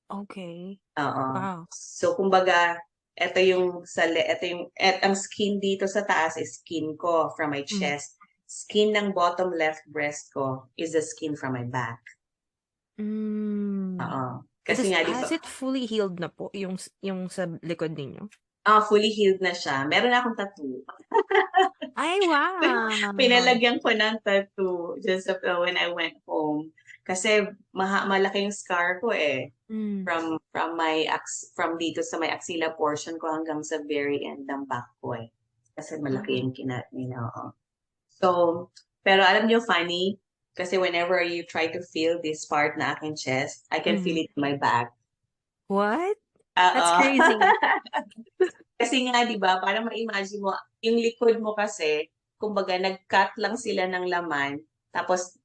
Speaker 1: Okay.
Speaker 2: Oo.
Speaker 1: Wow.
Speaker 2: So kumbaga, ang skin dito sa taas is skin ko from my chest. Skin ng bottom left breast ko is the skin from my back. Oo. Kasi nga
Speaker 1: Has it fully healed na po yung sa likod ninyo?
Speaker 2: Fully healed na siya. Meron na akong tattoo.
Speaker 1: Ay, wow.
Speaker 2: Pinalagyan ko ng tattoo just when I went home. Kasi malaki yung scar ko eh. From dito sa may axilla portion ko hanggang sa very end ng back ko eh. Kasi malaki yung So, pero alam niyo funny, Kasi whenever you try to feel this part na aking chest, I can feel it in my back.
Speaker 1: What?
Speaker 2: Oo.
Speaker 1: That's crazy.
Speaker 2: Kasi nga, di ba, para ma-imagine mo, yung likod mo kasi, kumbaga, nag-cut lang sila ng laman, tapos,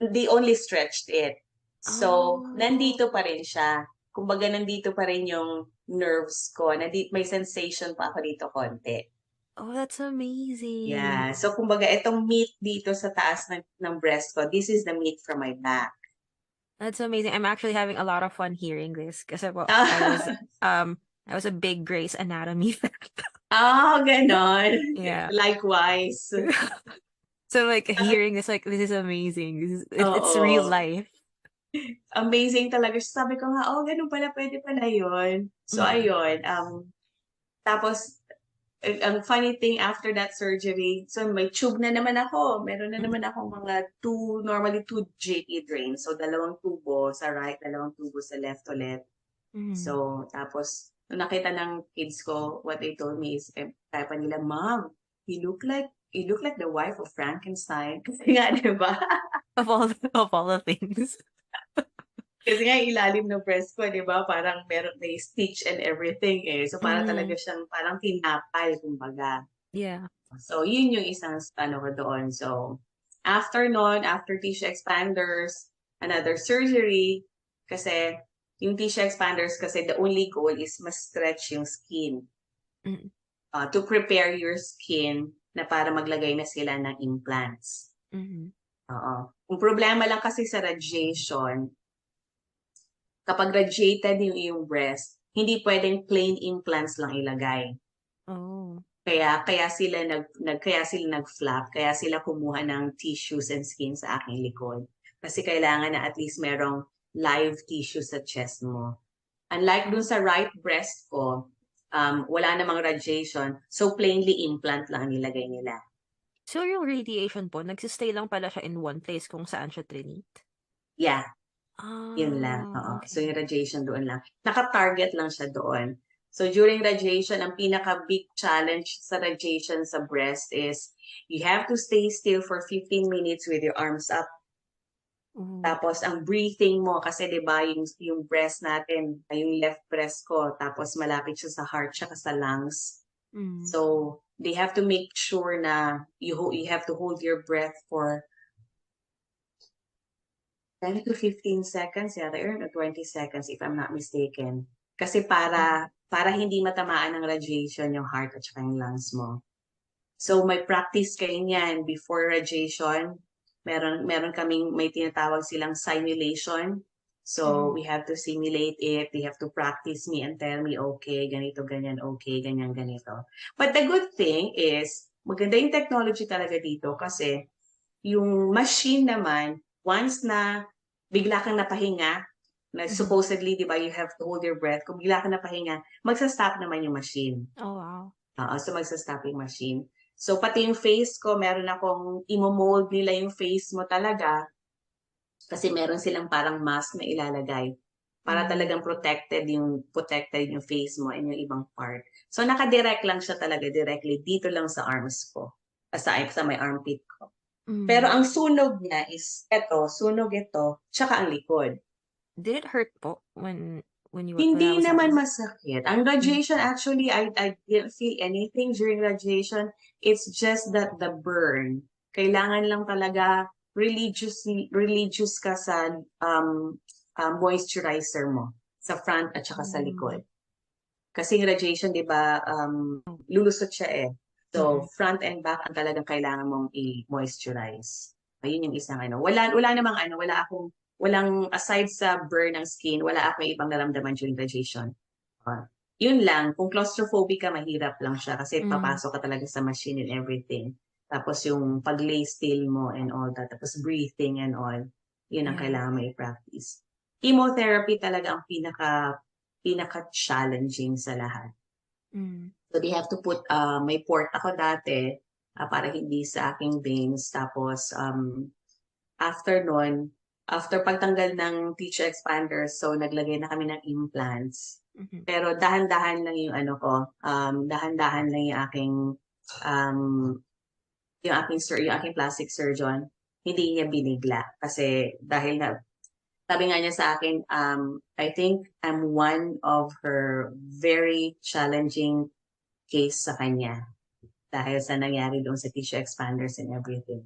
Speaker 2: they only stretched it. So, nandito pa rin siya. Kumbaga, nandito pa rin yung nerves ko. May sensation pa ako dito konti.
Speaker 1: Oh, that's amazing.
Speaker 2: Yeah. So, kumbaga, itong meat dito sa taas ng breast ko, this is the meat from my back.
Speaker 1: That's amazing. I'm actually having a lot of fun hearing this kasi I was a big Grey's Anatomy fan.
Speaker 2: Ganon.
Speaker 1: Yeah.
Speaker 2: Likewise.
Speaker 1: So like hearing this, like, this is amazing. It's real life.
Speaker 2: Amazing talaga. Sabi ko nga, ganun pala, pwede pala yun. So, ayun. Tapos, ang funny thing after that surgery, so may tube na naman ako. Meron na naman ako mga normally two JP drains. So, 2 tubo sa right, 2 tubo sa left ulit. So, tapos, nung nakita ng kids ko, what they told me is, kaya pa nila, Mom, you look like the wife of Frankenstein. Kasi nga, di ba?
Speaker 1: Of all the things.
Speaker 2: Kasi nga ilalim ng breast ko, di ba? Parang may stitch and everything eh. So, para talaga siyang parang tinapal, kumbaga.
Speaker 1: Yeah.
Speaker 2: So, yun yung isang ko doon. So, after tissue expanders, another surgery, kasi yung tissue expanders kasi the only goal is ma-stretch yung skin. To prepare your skin na para maglagay na sila ng implants. Oo. Ang problema lang kasi sa radiation, kapag radiated yung iyong breast, hindi pwedeng plain implants lang ilagay. Kaya sila nag-flap, kaya sila kumuha ng tissues and skin sa aking likod. Kasi kailangan na at least merong live tissue sa chest mo. Unlike dun sa right breast ko, wala namang radiation, so plainly implant lang nilagay nila.
Speaker 1: So yung radiation po, nagsistay lang pala siya in one place kung saan siya trinit?
Speaker 2: Yeah. Yun lang. Oo.
Speaker 1: Okay.
Speaker 2: So yung radiation doon lang. Naka-target lang siya doon. So during radiation, ang pinaka-big challenge sa radiation sa breast is you have to stay still for 15 minutes with your arms up. Tapos ang breathing mo, kasi diba yung breast natin, yung left breast ko, tapos malapit siya sa heart, siya sa lungs. So they have to make sure na you have to hold your breath for 10 to 15 seconds yata, or 20 seconds if I'm not mistaken. Kasi para hindi matamaan ng radiation yung heart at saka yung lungs mo. So may practice kayo niyan before radiation. May tinatawag silang simulation. So we have to simulate it. They have to practice me and tell me, okay, ganito, ganyan, okay, ganyan, ganito. But the good thing is, maganda yung technology talaga dito kasi yung machine naman, once na bigla kang napahinga, na supposedly, di ba, you have to hold your breath. Kung bigla kang napahinga, magsa-stop naman yung machine.
Speaker 1: Oh, wow.
Speaker 2: So magsa-stop yung machine. So pati yung face ko, meron akong imo-mold nila yung face mo talaga kasi meron silang parang mask na ilalagay para talagang protected yung face mo and yung ibang part. So naka-direct lang siya talaga directly dito lang sa arms ko. Sa may armpit ko. Pero ang sunog niya is sunog ito, tsaka ang likod.
Speaker 1: Did it hurt po when you
Speaker 2: Hindi naman masakit. Ang radiation, actually, I didn't feel anything during radiation. It's just that the burn. Kailangan lang talaga religious ka sa moisturizer mo sa front at saka sa likod. Kasi yung radiation, di ba, lulusot siya eh. So, front and back ang talagang kailangan mong i-moisturize. Ayun yung isang Wala namang walang aside sa burn ng skin, wala akong ibang naramdaman during radiation. Yun lang, kung claustrophobic ka, mahirap lang siya kasi papasok ka talaga sa machine and everything. Tapos yung pag-lay still mo and all that, tapos breathing and all, yun ang kailangan mo i-practice. Chemotherapy talaga ang pinaka-challenging sa lahat. So they have to put, may port ako dati para hindi sa aking veins. Tapos after pagtanggal ng tissue expanders, so naglagay na kami ng implants. Pero dahan-dahan lang yung dahan-dahan lang yung aking plastic surgeon. hindi niya binigla. Kasi dahil na, sabi nga niya sa akin, I think I'm one of her very challenging case sa kanya dahil sa nangyari doon sa tissue expanders and everything.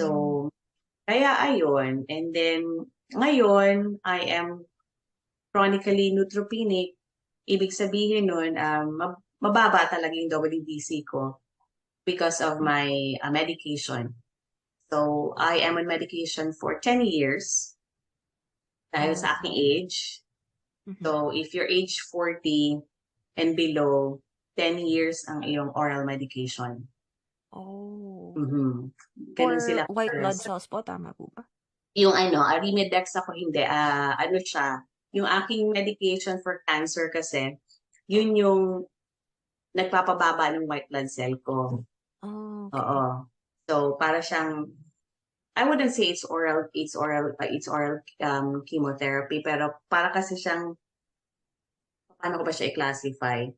Speaker 2: So, kaya ayun. And then, ngayon, I am chronically neutropenic. Ibig sabihin nun, mababa talaga yung WBC ko because of my medication. So, I am on medication for 10 years dahil sa aking age. So, if you're age 40 and below, 10 years ang iyong oral medication.
Speaker 1: Oh.
Speaker 2: Ganun
Speaker 1: For
Speaker 2: sila.
Speaker 1: white blood cells po, tama po ba?
Speaker 2: Yung Arimidex ako hindi. Ano siya, yung aking medication for cancer kasi, yun yung nagpapababa ng white blood cell ko.
Speaker 1: Oh, okay.
Speaker 2: Oo. So, para siyang, I wouldn't say it's oral chemotherapy, pero para kasi siyang, paano ko ba siya i-classify?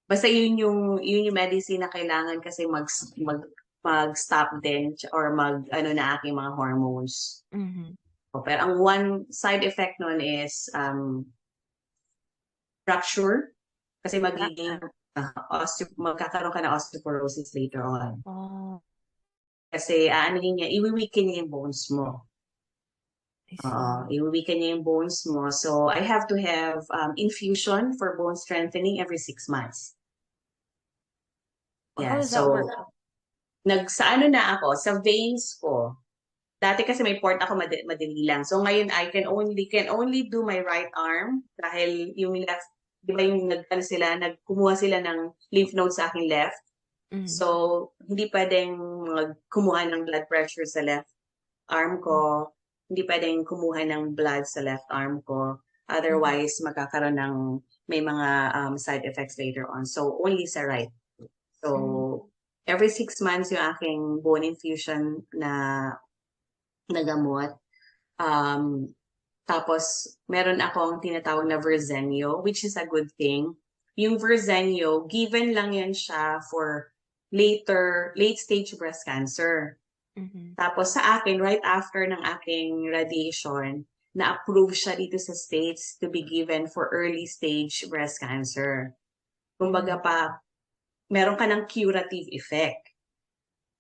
Speaker 2: Basta yun yung medicine na kailangan kasi mag-stop din or ano na aking mga hormones. Pero ang one side effect nun is fracture kasi magiging magkakaroon ka ng osteoporosis later on.
Speaker 1: Oh,
Speaker 2: Kasi iwi-weaken niya yung bones mo.
Speaker 1: I see.
Speaker 2: Iwi-weaken niya yung bones mo. So I have to have infusion for bone strengthening every 6 months.
Speaker 1: How does that work?
Speaker 2: Sa sa veins ko. Dati kasi may port ako madali lang. So ngayon I can only do my right arm dahil yung left, di ba yung nagkumuha sila ng lymph nodes sa aking left. So hindi pwedeng kumuha ng blood pressure sa left arm ko. Hindi pwedeng kumuha ng blood sa left arm ko. Otherwise, magkakaroon ng may mga side effects later on. So only sa right. So every 6 months yung aking bone infusion na gamot. Tapos, meron akong tinatawag na Verzenio, which is a good thing. Yung Verzenio, given lang yan siya for late stage breast cancer. Tapos sa akin, right after ng aking radiation, na-approve siya dito sa States to be given for early stage breast cancer. Kumbaga pa, meron ka ng curative effect.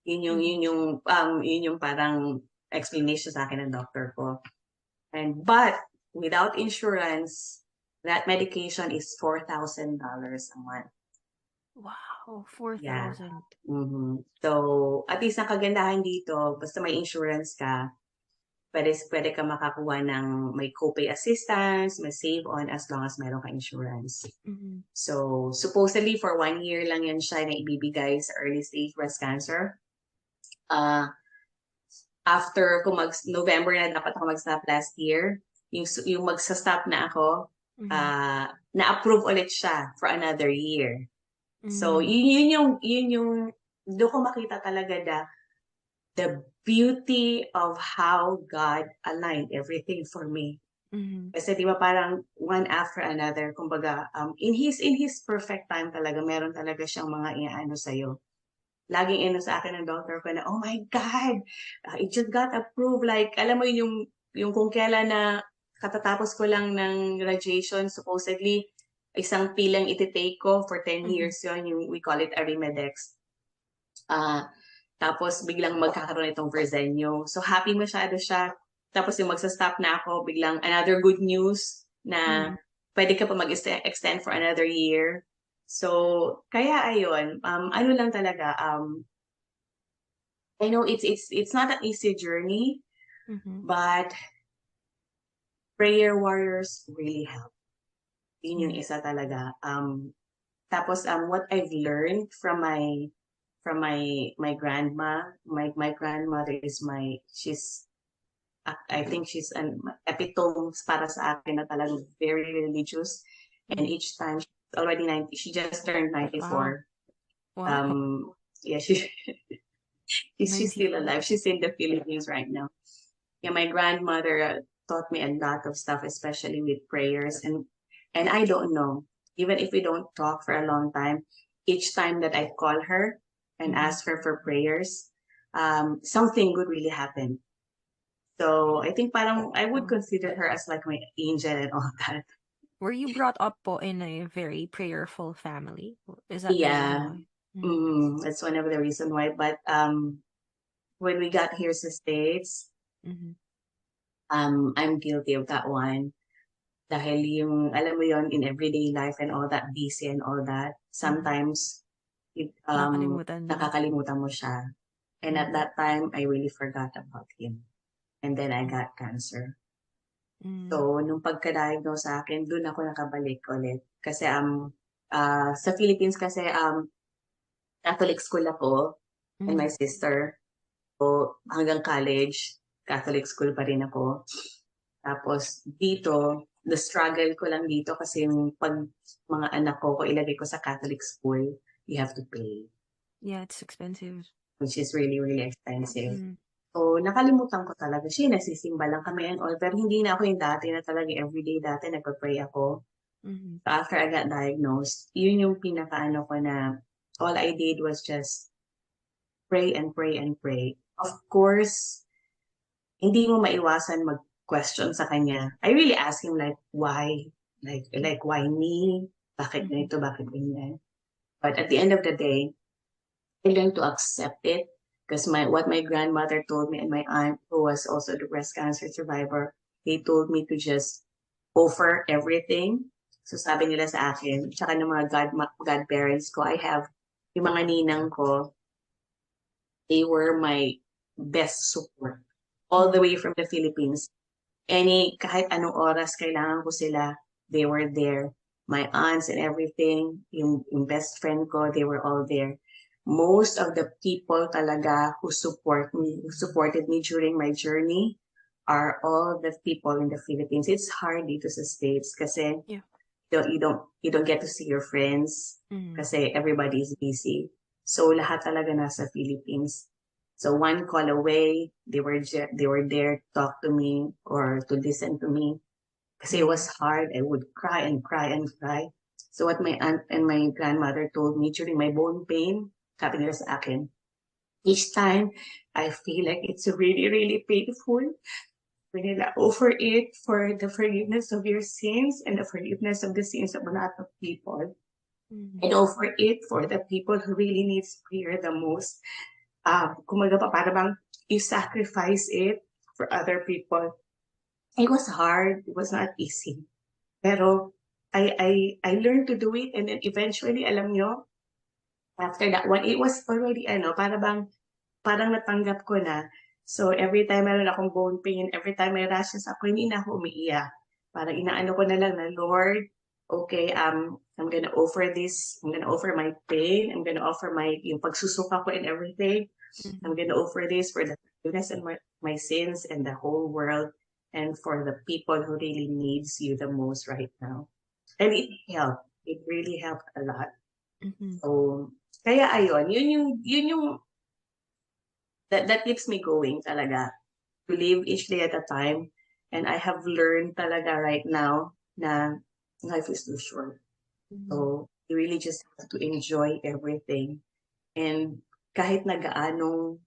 Speaker 2: Yun yung parang explanation sa akin ng doctor ko. But without insurance, that medication is $4,000 a month.
Speaker 1: Wow, 4,000.
Speaker 2: Yeah. So, at least ang kagandahan dito, basta may insurance ka, pwede ka makakuha ng may copay assistance, may save on as long as meron ka insurance. So, supposedly for 1 year lang yan siya na ibibigay sa early stage breast cancer. After November na dapat ako mag-stop last year, yung magsa-stop na ako, na-approve ulit siya for another year. So, yun yung doon ko makita talaga the beauty of how God aligned everything for me. Kasi di ba parang one after another, kumbaga, in his perfect time talaga, meron talaga siyang mga iaano sa'yo. Laging sa akin ng doctor ko na, oh my God, it just got approved. Like, alam mo yung kung kailan na katatapos ko lang ng radiation, supposedly, isang pilang iti-take ko for 10 years yun, we call it Arimidex. Tapos, biglang magkakaroon itong Verzenio. So, happy masyado siya. Tapos, yung magsa-stop na ako, biglang another good news na pwede ka pa mag-extend for another year. So, kaya ayun, ano lang talaga, I know it's not an easy journey, but prayer warriors really help. Yun yung isa talaga. Tapos, what I've learned from my grandma, my grandmother is I think she's an epitome para sa akin na talagang very religious. And each time, she's already 90, she just turned 94. Wow. Yeah, she's still alive. She's in the Philippines right now. Yeah, my grandmother taught me a lot of stuff, especially with prayers. And I don't know, even if we don't talk for a long time, each time that I call her and ask her for prayers, something good really happened. So I think parang I would consider her as like my angel and all that.
Speaker 1: Were you brought up po in a very prayerful family? Is that the reason
Speaker 2: Yeah,
Speaker 1: why? Mm.
Speaker 2: that's one of the reason why. But when we got here to States,
Speaker 1: Mm-hmm.
Speaker 2: I'm guilty of that one. Dahil yung, alam mo yon, in everyday life and all that, busy and all that, sometimes
Speaker 1: Nakalimutan mo.
Speaker 2: nakakalimutan mo siya. And at that time, I really forgot about him. And then I got cancer. So, nung pagka-diagnose sa akin, doon ako nakabalik ulit. Kasi sa Philippines kasi Catholic school ako and my sister. So, hanggang college, Catholic school pa rin ako. Tapos dito, the struggle ko lang dito kasi yung pag mga anak ko ilagay ko sa Catholic school, you have to pay.
Speaker 1: Yeah, it's expensive.
Speaker 2: Which is really, really expensive. So, nakalimutan ko talaga siya. Nagsisimba lang kami and all. Pero hindi na ako yung dati na talaga everyday dati nagpa-pray ako. So, after I got diagnosed, yun yung pinakaano ko na all I did was just pray and pray and pray. Of course, hindi mo maiwasan mag-question sa kanya. I really ask him like, why? Like why me? Bakit ganito? Bakit ganyan? But at the end of the day, I learned to accept it because what my grandmother told me and my aunt, who was also the breast cancer survivor, they told me to just offer everything. So sabi nila sa akin, tsaka ng mga godparents ko, I have yung mga ninang ko, they were my best support all the way from the Philippines. Kahit anong oras kailangan ko sila, they were there. My aunts and everything, yung best friend ko, they were all there. Most of the people talaga who supported me during my journey are all the people in the Philippines. It's hard dito sa States kasi you don't get to see your friends kasi everybody is busy. So lahat talaga nasa Philippines. So one call away, they were there to talk to me or to listen to me. Kasi it was hard. I would cry and cry and cry. So what my aunt and my grandmother told me during my bone pain, sabi nila sa akin, each time I feel like it's really, really painful, we need to offer it for the forgiveness of your sins and the forgiveness of the sins of a lot of people. And offer it for the people who really needs prayer the most. Kumaga pa, para bang you sacrifice it for other people. It was hard. It was not easy. Pero I learned to do it, and then eventually, alam nyo, after that one, it was already, parang natanggap ko na. So, every time meron akong bone pain, every time may rashes ako, hindi na ako umiiyak. Parang inaano ko na lang na, Lord, okay, I'm gonna offer this. I'm gonna offer my pain. I'm gonna offer yung pagsusuka ko and everything. I'm gonna offer this for the forgiveness and my sins and the whole world and for the people who really needs you the most right now. And it helped. It really helped a lot. So, kaya ayun, yun yung that keeps me going talaga. To live each day at a time. And I have learned talaga right now na life is too short. So, you really just have to enjoy everything. And kahit na gaano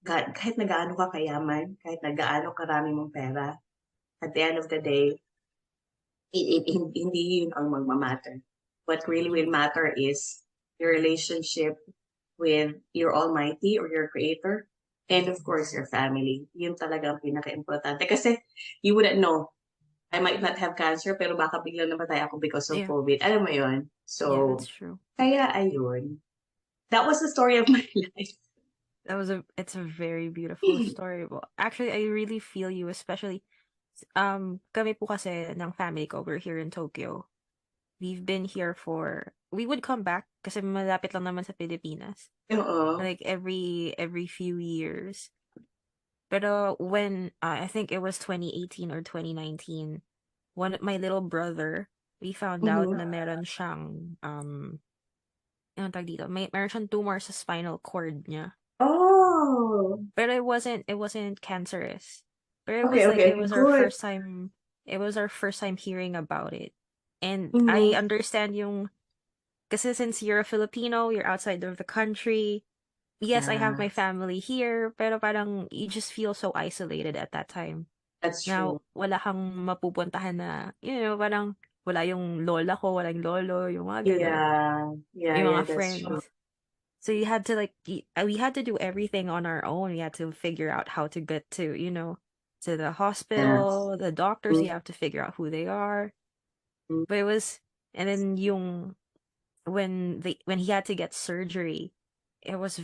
Speaker 2: ka kayaman, kahit na gaano karami mong pera, at the end of the day, hindi yun ang magmamatter. What really will matter is your relationship with your Almighty or your Creator, and of course, your family. Yun talaga ang pinaka-importante. Kasi you wouldn't know. I might not have cancer, pero baka biglang namatay ako because of COVID. Alam mo yun? So,
Speaker 1: yeah, that's true.
Speaker 2: Kaya ayun. That was the story of my life.
Speaker 1: It's a very beautiful story. Well, actually, I really feel you, especially, kami po kasi ng family ko, we're here in Tokyo. We would come back kasi malapit lang naman sa Pilipinas. Like every few years. Pero when, I think it was 2018 or 2019, my little brother, we found out na meron siyang, anong tawag dito? Meron siyang tumor sa spinal cord niya.
Speaker 2: Oh.
Speaker 1: Pero it wasn't cancerous. But it
Speaker 2: Okay,
Speaker 1: was like
Speaker 2: okay,
Speaker 1: it was our
Speaker 2: good.
Speaker 1: first time hearing about it. And I understand kasi since you're a Filipino, you're outside of the country, yes, I have
Speaker 2: Yeah,
Speaker 1: my family here, pero parang you just feel so isolated at that time.
Speaker 2: that's
Speaker 1: Na
Speaker 2: true.
Speaker 1: wala kang mapupuntahan na, parang wala yung lola ko, wala yung lolo, yung mga ganun, yung
Speaker 2: Yeah,
Speaker 1: mga
Speaker 2: that's true.
Speaker 1: friends. So you had to we had to do everything on our own. We had to figure out how to get to, to the
Speaker 2: Yeah.
Speaker 1: hospital, the doctors, you
Speaker 2: Mm,
Speaker 1: have to figure out who they are.
Speaker 2: mm.
Speaker 1: But and then when he had to get surgery, it was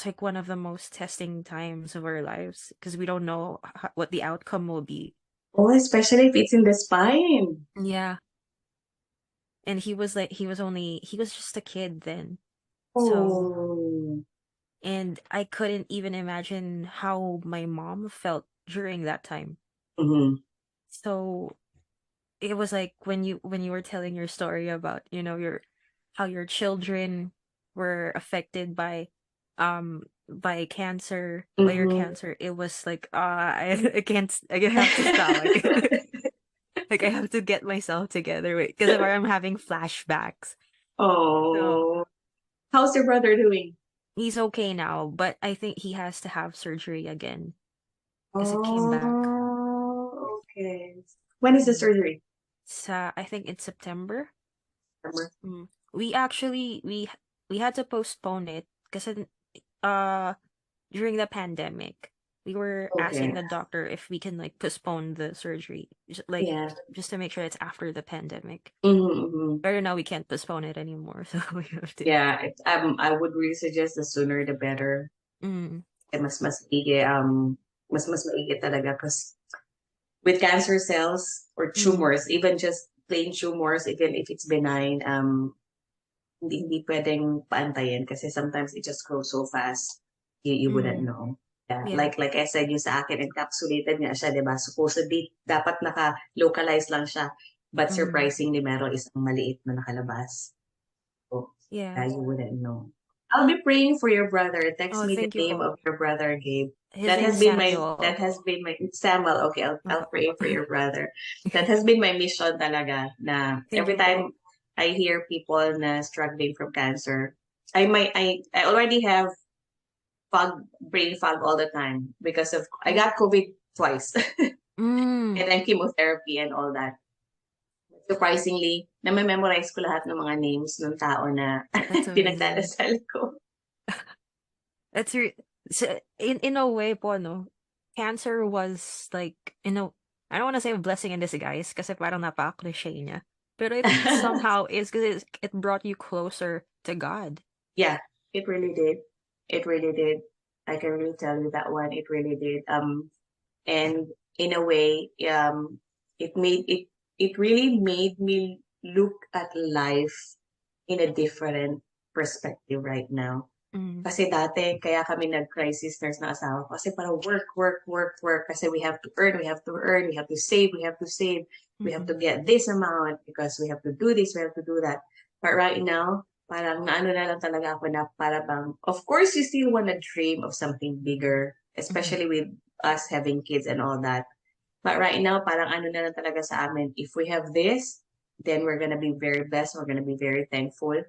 Speaker 1: like one of the most testing times of our lives because we don't know what the outcome will be.
Speaker 2: Oh, especially if it's in the spine.
Speaker 1: Yeah. And he was just a kid then. So,
Speaker 2: Oh.
Speaker 1: and I couldn't even imagine how my mom felt during that time.
Speaker 2: Mm-hmm.
Speaker 1: So it was like when you were telling your story about, your how your children were affected by cancer, by your
Speaker 2: Mm-hmm.
Speaker 1: cancer. It was like I can't I have to stop. Like I have to get myself together because I'm having flashbacks. So
Speaker 2: Oh. How's your brother doing?
Speaker 1: he's okay now, but I think he has to have surgery again because it came back.
Speaker 2: Oh, okay. When is the
Speaker 1: Mm.
Speaker 2: surgery?
Speaker 1: I think in September.
Speaker 2: September.
Speaker 1: We actually we had to postpone it because uh during the pandemic we were asking
Speaker 2: Okay.
Speaker 1: the doctor if we can like postpone the surgery
Speaker 2: Yeah.
Speaker 1: just to make sure it's after the pandemic.
Speaker 2: Mm-hmm, mm-hmm.
Speaker 1: But now we can't postpone it anymore, so we have to.
Speaker 2: Yeah, I would really suggest the sooner the better.
Speaker 1: Mm,
Speaker 2: Eh, mas maigi talaga because with cancer cells or
Speaker 1: mm,
Speaker 2: tumors, even just plain tumors, even if it's benign, hindi pwedeng paantayin kasi sometimes it just grows so fast, you wouldn't
Speaker 1: mm,
Speaker 2: know. Yeah,
Speaker 1: yeah.
Speaker 2: like I said, yung sa akin, encapsulated nga siya, di ba? Supposedly, dapat naka-localize lang siya. But
Speaker 1: Mm,
Speaker 2: surprisingly, meron isang maliit na nakalabas. So,
Speaker 1: yeah.
Speaker 2: yeah, you wouldn't know. I'll be praying for your brother. Text
Speaker 1: Oh,
Speaker 2: me the
Speaker 1: thank you
Speaker 2: name
Speaker 1: po.
Speaker 2: of your brother, Gabe.
Speaker 1: His name is
Speaker 2: That
Speaker 1: Samuel.
Speaker 2: has been my Samuel. Okay, I'll
Speaker 1: Opo.
Speaker 2: pray for your brother. That has been my mission talaga na
Speaker 1: Thank
Speaker 2: every
Speaker 1: you po.
Speaker 2: time I hear people na struggling from cancer, I already have brain fog all the time because of I
Speaker 1: Oh.
Speaker 2: got COVID twice
Speaker 1: Mm,
Speaker 2: and then chemotherapy and all that. Surprisingly, na-memorize ko lahat ng mga names ng tao na
Speaker 1: that's amazing.
Speaker 2: pinagdadasal ko.
Speaker 1: That's re so in a way po, no, cancer was like, I don't want to say a blessing in disguise kasi parang napaka-cliche niya. Pero it somehow is because it brought you closer to God.
Speaker 2: Yeah, it really did. It really did. I can really tell you that one. It really did. And in a way, it made it it really made me look at life in a different perspective right now.
Speaker 1: Mm,
Speaker 2: Kasi dati, kaya kami nag-crisis nurse ng asawa ko. Kasi parang work, work, work, work. Kasi we have to earn, we have to earn, we have to save, we have to save. We have to
Speaker 1: mm,
Speaker 2: get this amount because we have to do this, we have to do that. But right now, parang naano na lang talaga ako na para bang, of course, you still want to dream of something bigger,
Speaker 1: mm,
Speaker 2: especially with us having kids and all that. But right now, parang ano na lang talaga sa amin, if we have this, then we're gonna be very blessed, we're gonna be very thankful.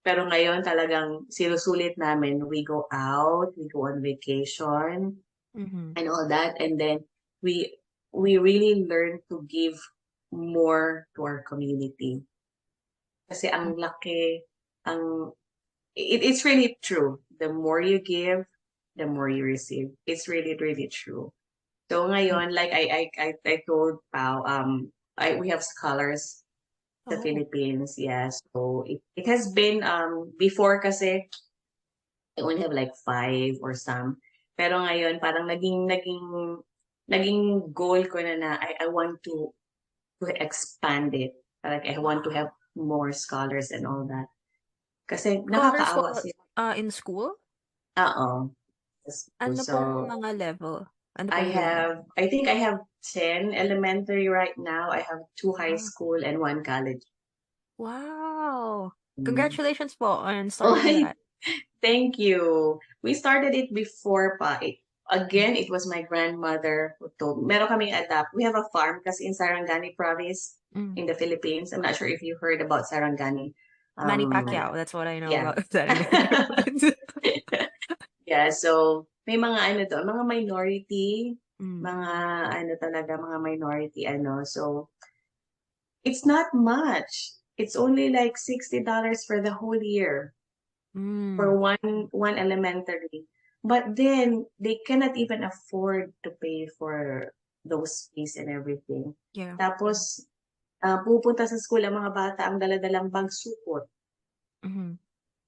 Speaker 2: Pero ngayon talagang sinusulit namin, we go out, we go on vacation,
Speaker 1: mm,
Speaker 2: and all that. And then we we really learn to give more to our community. Kasi
Speaker 1: mm,
Speaker 2: ang laki, it's really true. The more you give, the more you receive. It's really, really true. So
Speaker 1: mm.
Speaker 2: ngayon, like I told Pao, we have scholars sa
Speaker 1: Oh,
Speaker 2: Philippines, yes. So it has been before kasi I only have like five or some. Pero ngayon parang naging goal ko na I want to expand it. Like I want to
Speaker 1: wow.
Speaker 2: have more scholars and all that. Kasi
Speaker 1: Scholars po
Speaker 2: nakakaawa sila.
Speaker 1: in school?
Speaker 2: Oo.
Speaker 1: Ano pong
Speaker 2: So
Speaker 1: mga level? Ano pong grade?
Speaker 2: I think I have 10 elementary right now. I have two high
Speaker 1: Wow.
Speaker 2: school and one college.
Speaker 1: Wow.
Speaker 2: Mm.
Speaker 1: Congratulations po on
Speaker 2: Oh,
Speaker 1: starting that.
Speaker 2: thank you. We started it before pa.
Speaker 1: Mm,
Speaker 2: Again, it was my grandmother who told me. Meron kaming adapt. We have a farm kasi in Sarangani province
Speaker 1: mm,
Speaker 2: in the Philippines. I'm not sure if you heard about Sarangani.
Speaker 1: Manny Pacquiao, that's what I know
Speaker 2: Yeah.
Speaker 1: about that.
Speaker 2: Yeah, so may mga ano doon, mga minority,
Speaker 1: Mm.
Speaker 2: mga ano talaga, mga minority ano. So, it's not much. It's only like $60 for the whole year for
Speaker 1: Mm.
Speaker 2: one elementary. But then they cannot even afford to pay for those fees and everything.
Speaker 1: Yeah.
Speaker 2: Tapos pupunta sa school ang mga bata ang dala-dalang bag supot.
Speaker 1: Mhm.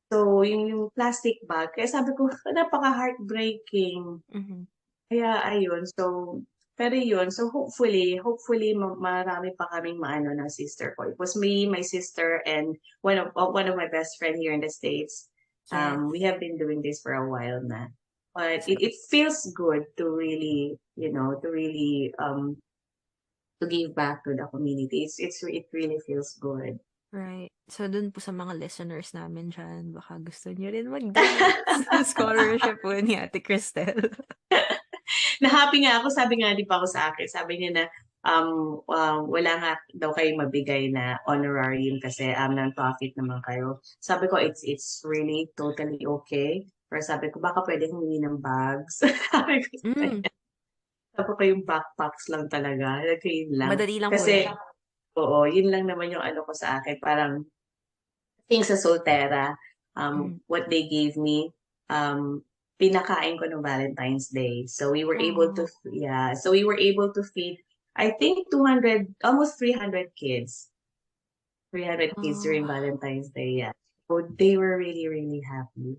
Speaker 2: So, yung plastic bag, kaya sabi ko, napaka-heartbreaking.
Speaker 1: Mhm.
Speaker 2: Kaya ayun, so, pero yun, so hopefully marami pa kaming maano ng sister ko. It was me, my sister, and one of my best friend here in the States.
Speaker 1: Yes.
Speaker 2: We have been doing this for a while na. But
Speaker 1: So,
Speaker 2: it feels good to really, to give back to the community. It really feels good.
Speaker 1: right. So, dun po sa mga listeners namin dyan, baka gusto niyo rin mag-donate sa scholarship po ni Ate Kristel.
Speaker 2: Na-happy nga ako, sabi nga di pa ako sa akin, sabi niya na wala nga daw kayong mabigay na honorarium kasi non-profit naman kayo. Sabi ko, it's really totally okay. Pero sabi ko, baka pwede humingi ng bags. Sabi ko,
Speaker 1: Mm.
Speaker 2: sabi ko yung backpacks lang talaga. Like, yun lang.
Speaker 1: Madali lang po
Speaker 2: Kasi,
Speaker 1: yan.
Speaker 2: oo, yun lang naman yung ano ko sa akin. Parang, things sa Soltera,
Speaker 1: Mhm.
Speaker 2: what they gave me, pinakain ko no Valentine's Day. So we were able to,
Speaker 1: Oh.
Speaker 2: yeah, so we were able to feed, I think 200, almost 300 kids. 300 kids
Speaker 1: Oh.
Speaker 2: during Valentine's Day, yeah. So they were really, really happy.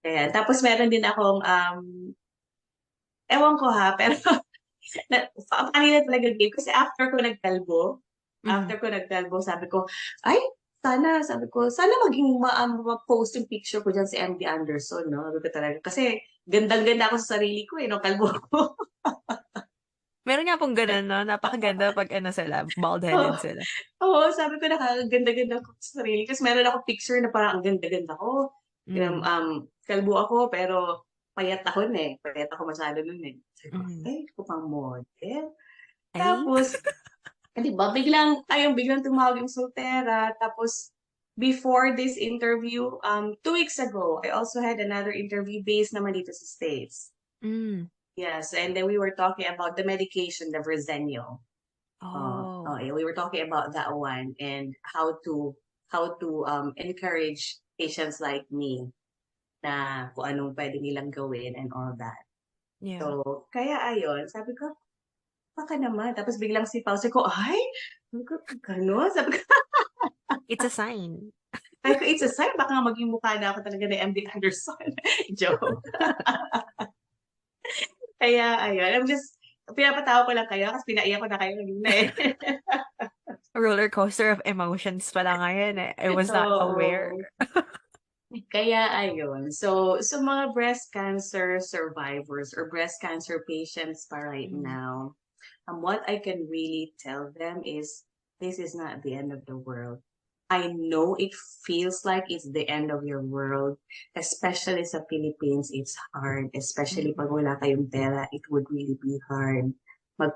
Speaker 2: Kaya, tapos meron din akong, ewan ko ha, pero kanina talaga game. Kasi
Speaker 1: Mhm.
Speaker 2: after ko nagkalbo, sabi ko, ay, sabi ko, sana maging ma-post yung picture ko dyan si MD Anderson, no? Sabi ko talaga. Kasi gandang-ganda ako sa sarili ko, no? Kalbo ko.
Speaker 1: Meron nga pong ganun, no? Napakaganda pag ano sila,
Speaker 2: Oo,
Speaker 1: bald-headed sila.
Speaker 2: oo, sabi ko nakaganda-ganda ko sa sarili. Kasi meron ako picture na parang ang ganda-ganda ko.
Speaker 1: Mm.
Speaker 2: Kalbo ako, pero payat ako na eh. Payat ako masyado nun eh. Sabi ko,
Speaker 1: Mhm.
Speaker 2: ay, ko pang model.
Speaker 1: Ay?
Speaker 2: Tapos, di ba, biglang tumawag yung Soltera. Tapos, before this interview, 2 weeks ago, I also had another interview based naman dito sa States.
Speaker 1: Mm.
Speaker 2: Yes, and then we were talking about the medication, the Verzenio.
Speaker 1: Oh.
Speaker 2: Yeah, we were talking about that one and how to encourage patients like me na kung anong pwede nilang gawin and all that.
Speaker 1: Yeah.
Speaker 2: So, kaya ayun, sabi ko, baka naman. Tapos biglang si Pao, sabi ko, ay, sabi ko, gano'n? Sabi ko,
Speaker 1: It's a sign.
Speaker 2: it's a sign, baka nga maging mukha na ako talaga ng MD Anderson. Joke. Kaya, ayun, pinapatawa ko lang kayo kasi pinaiyak ko na kayo kanina eh.
Speaker 1: A roller coaster of emotions pala ngayon eh. I was not aware.
Speaker 2: Oo. Kaya ayun. So mga breast cancer survivors or breast cancer patients pa right
Speaker 1: Mm.
Speaker 2: now, what I can really tell them is this is not the end of the world. I know it feels like it's the end of your world, especially sa Philippines, it's hard. Especially
Speaker 1: Mm.
Speaker 2: pag wala kayong pera, it would really be hard.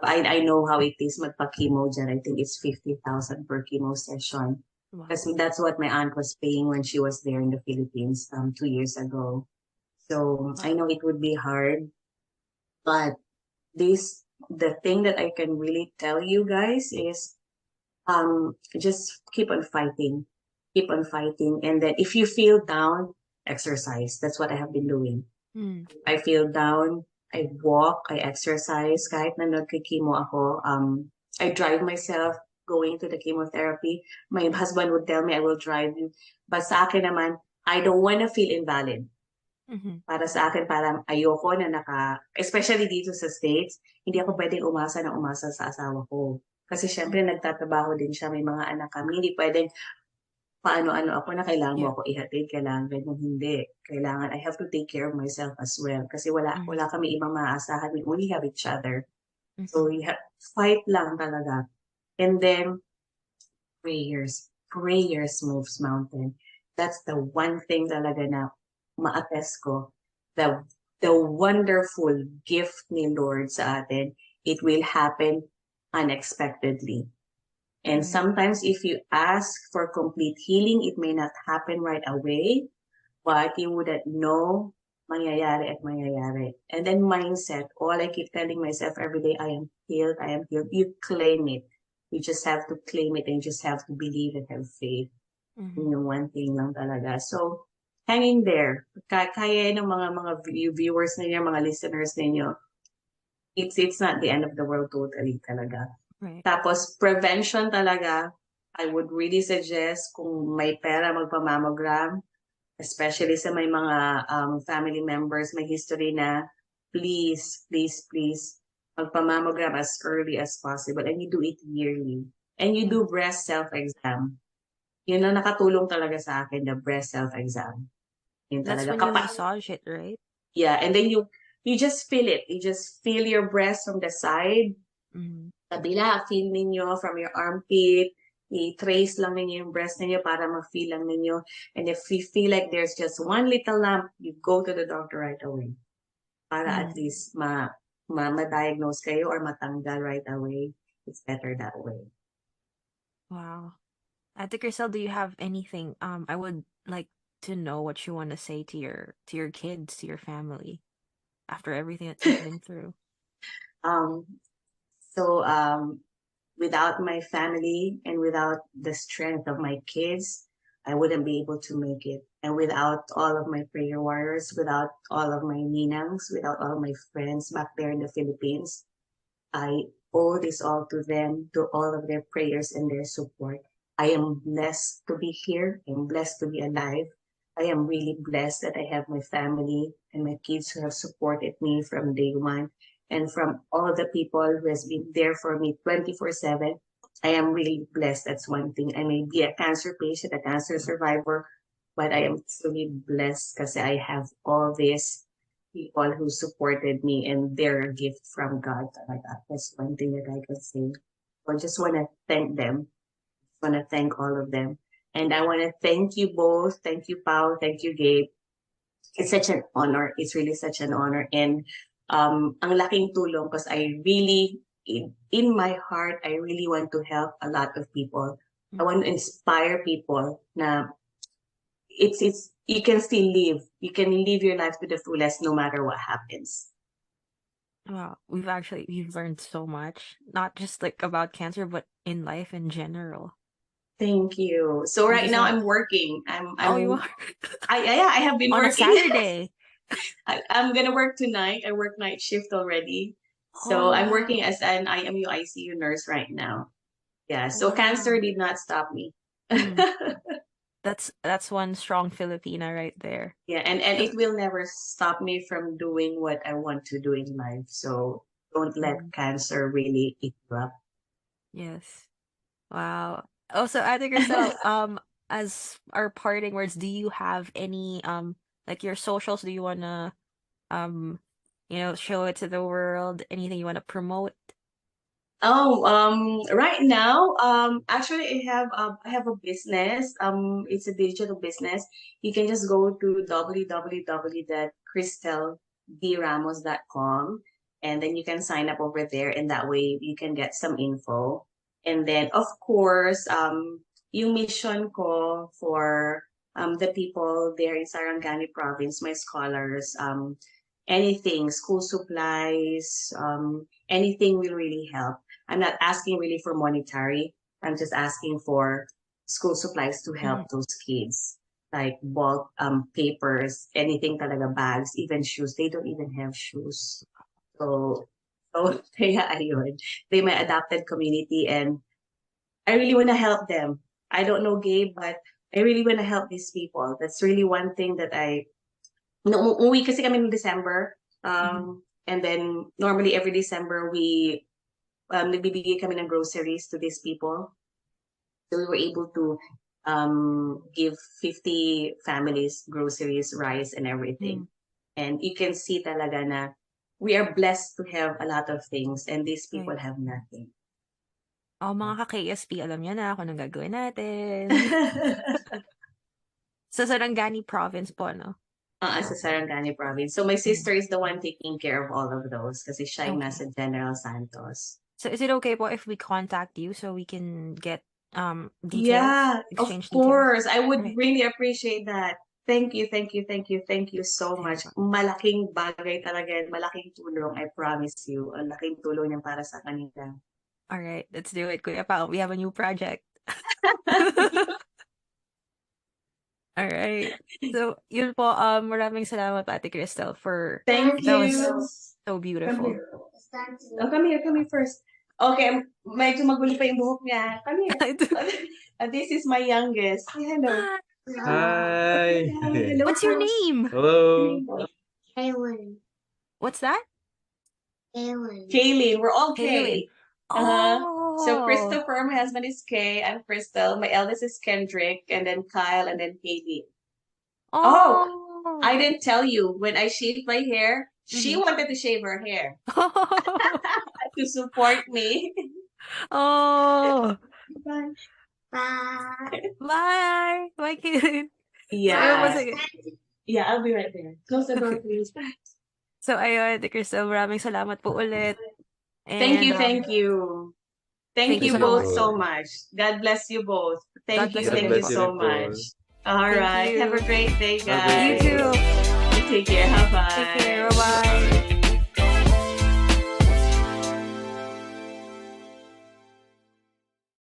Speaker 2: I know how it is magpa-chemo dyan. I think it's 50,000 per chemo session.
Speaker 1: Wow.
Speaker 2: Because that's what my aunt was paying when she was there in the Philippines 2 years ago. So I know it would be hard, but the thing that I can really tell you guys is just keep on fighting. Keep on fighting. And then if you feel down, exercise. That's what I have been doing.
Speaker 1: Mm.
Speaker 2: I feel down, I walk, I exercise. Kahit na nagki-chemo ako, I drive myself going to the chemotherapy. My husband would tell me, I will drive you. But sa akin naman, I don't wanna feel invalid.
Speaker 1: Mhm.
Speaker 2: Para sa akin, parang ayoko na especially dito sa States, hindi ako pwedeng umasa sa asawa ko. Kasi syempre,
Speaker 1: Mm.
Speaker 2: nagtatrabaho din siya, may mga anak kami, hindi pwedeng paano-ano ako na kailangan mo
Speaker 1: Yeah.
Speaker 2: ako ihatid, kailangan ganyan, hindi. Kailangan, I have to take care of myself as well. Kasi wala
Speaker 1: Mhm.
Speaker 2: kami ibang maaasahan. We only have each other. So,
Speaker 1: Mhm.
Speaker 2: fight lang talaga. And then, prayers. Prayers moves mountain. That's the one thing talaga na ma-attest ko. The wonderful gift ni Lord sa atin, it will happen unexpectedly. And
Speaker 1: Right.
Speaker 2: sometimes if you ask for complete healing, it may not happen right away, but you wouldn't know mangyayari at mangyayari. And then mindset, all I keep telling myself every day, I am healed, I am healed. You claim it. You just have to claim it and you just have to believe and have faith.
Speaker 1: Mm-hmm.
Speaker 2: Yung one thing lang talaga. So, hanging there. Kaya ng mga viewers ninyo, mga listeners ninyo, it's not the end of the world totally talaga.
Speaker 1: Right.
Speaker 2: Tapos, prevention talaga, I would really suggest kung may pera magpa-mammogram, especially sa may mga family members, may history na, please, please, please, magpa-mammogram as early as possible. And you do it yearly. And you do breast self-exam. Yun ang nakatulong talaga sa akin, the breast self-exam. Yun
Speaker 1: That's
Speaker 2: talaga.
Speaker 1: when you massage it, right?
Speaker 2: Yeah, and then you just feel it. You just feel your breast from the side.
Speaker 1: Mm-hmm.
Speaker 2: Kabila, feel ninyo from your armpit. I-trace lang ninyo yung breast ninyo para ma-feel lang ninyo. And if you feel like there's just one little lump, you go to the doctor right away. Para at least ma-diagnose kayo or matanggal right away. It's better that way.
Speaker 1: Wow. Ate Kristel, do you have anything? I would like to know what you want to say to your kids, to your family, after everything that you've been through.
Speaker 2: So without my family and without the strength of my kids, I wouldn't be able to make it. And without all of my prayer warriors, without all of my ninangs, without all of my friends back there in the Philippines, I owe this all to them, to all of their prayers and their support. I am blessed to be here. I'm blessed to be alive. I am really blessed that I have my family and my kids who have supported me from day one, and from all the people who has been there for me 24/7. I am really blessed. That's one thing. I may be a cancer patient, a cancer survivor, but I am truly blessed because I have all these people who supported me and they're a gift from God. That's one thing that I can say. I just want to thank them. I want to thank all of them. And I want to thank you both. Thank you, Pao. Thank you, Gabe. It's such an honor. It's really such an honor. And ang laking tulong because I really, in my heart, I really want to help a lot of people. I want to inspire people na it's you can still live. You can live your life to the fullest no matter what happens.
Speaker 1: Wow, we've learned so much, not just like about cancer, but in life in general.
Speaker 2: Thank you. So
Speaker 1: We
Speaker 2: right
Speaker 1: just
Speaker 2: now
Speaker 1: want.
Speaker 2: I'm working.
Speaker 1: Oh, you are
Speaker 2: I have been
Speaker 1: on a
Speaker 2: working.
Speaker 1: Saturday.
Speaker 2: I'm gonna work tonight. I work night shift already. So
Speaker 1: Oh
Speaker 2: I'm working
Speaker 1: wow,
Speaker 2: as an IMU ICU nurse right now. Yeah. So cancer
Speaker 1: wow.
Speaker 2: did not stop me.
Speaker 1: Mm, that's one strong Filipina right there.
Speaker 2: Yeah, and it will never stop me from doing what I want to do in life. So don't let cancer really eat you up.
Speaker 1: Yes. Wow. Also, Ate Kristel, as our parting words, do you have any like your socials? Do you wanna um show it to the world? Anything you wanna promote?
Speaker 2: Oh, right now, actually, I have a business. It's a digital business. You can just go to www.kristeldramus.com, and then you can sign up over there, and that way you can get some info. And then, of course, yung mission ko for the people there in Sarangani province, my scholars, anything, school supplies, anything will really help. I'm not asking really for monetary. I'm just asking for school supplies to help those kids. Like bulk papers, anything talaga, bags, even shoes. They don't even have shoes. So kaya ayun. They my adopted community and I really want to help them. I don't know Gabe, but I really want to help these people. That's really one thing that no, umuwi kasi kami ng December. And then normally every December we nagbibigay kami ng groceries to these people. So we were able to give 50 families groceries, rice, and everything. And you can see talaga na we are blessed to have a lot of things and these people
Speaker 1: Right.
Speaker 2: have nothing.
Speaker 1: Oh, mga ka-KSP, alam niyo na kung anong gagawin natin. Sa Sarangani province po, no?
Speaker 2: Sa Sarangani province. So my sister is the one taking care of all of those kasi siya yung nasa General Santos.
Speaker 1: So is it okay po if we contact you so we can get details,
Speaker 2: Yeah, of
Speaker 1: exchange details?
Speaker 2: course. I would
Speaker 1: Right.
Speaker 2: really appreciate that. Thank you, thank you, thank you, thank you so
Speaker 1: Sige
Speaker 2: much.
Speaker 1: po.
Speaker 2: Malaking bagay talaga yan, malaking tulong, I promise you. Ang laking tulong yan para sa kanila.
Speaker 1: All right, let's do it, Kuya Pao. We have a new project. All right. So, yun po, maraming salamat, Ate Kristel, for
Speaker 2: Thank
Speaker 1: that was
Speaker 2: you.
Speaker 1: so
Speaker 2: Come
Speaker 1: beautiful.
Speaker 2: here. Oh, come here first. Okay, medyo magulo pa yung buhok niya. Come here. This is my youngest. Say hello.
Speaker 3: Hi.
Speaker 2: Hello.
Speaker 1: What's your name?
Speaker 3: Hello.
Speaker 4: Kaylin.
Speaker 1: What's that?
Speaker 4: Kaylin.
Speaker 2: Kaylin. We're all
Speaker 1: Kaylin.
Speaker 2: K. Uh-huh.
Speaker 1: Oh.
Speaker 2: So Christopher, my husband is Kay. I'm Kristel. My eldest is Kendrick, and then Kyle, and then Katie. Oh, I didn't tell you. When I shaved my hair, she wanted to shave her hair to support me.
Speaker 1: Oh.
Speaker 2: Bye.
Speaker 4: Bye.
Speaker 1: Bye. Bye, Kaylin.
Speaker 2: Yeah.
Speaker 1: Sige.
Speaker 2: Yeah, I'll be right there. Close the door, please.
Speaker 1: So, ayun, Ate Kristel, maraming salamat po ulit.
Speaker 2: Thank you,
Speaker 1: And,
Speaker 2: thank you. Thank
Speaker 1: Thank you
Speaker 2: you
Speaker 1: so
Speaker 2: both
Speaker 3: much.
Speaker 2: so much. God bless you both.
Speaker 1: God
Speaker 2: Thank
Speaker 1: bless
Speaker 2: you,
Speaker 1: you
Speaker 2: thank
Speaker 1: din
Speaker 2: you
Speaker 1: po.
Speaker 2: so much. All
Speaker 1: Thank
Speaker 2: right.
Speaker 1: you.
Speaker 2: Have a great day,
Speaker 3: Have a great
Speaker 1: You
Speaker 2: guys.
Speaker 3: day.
Speaker 1: too.
Speaker 2: Take care. Bye-bye.
Speaker 1: Take care. Bye-bye.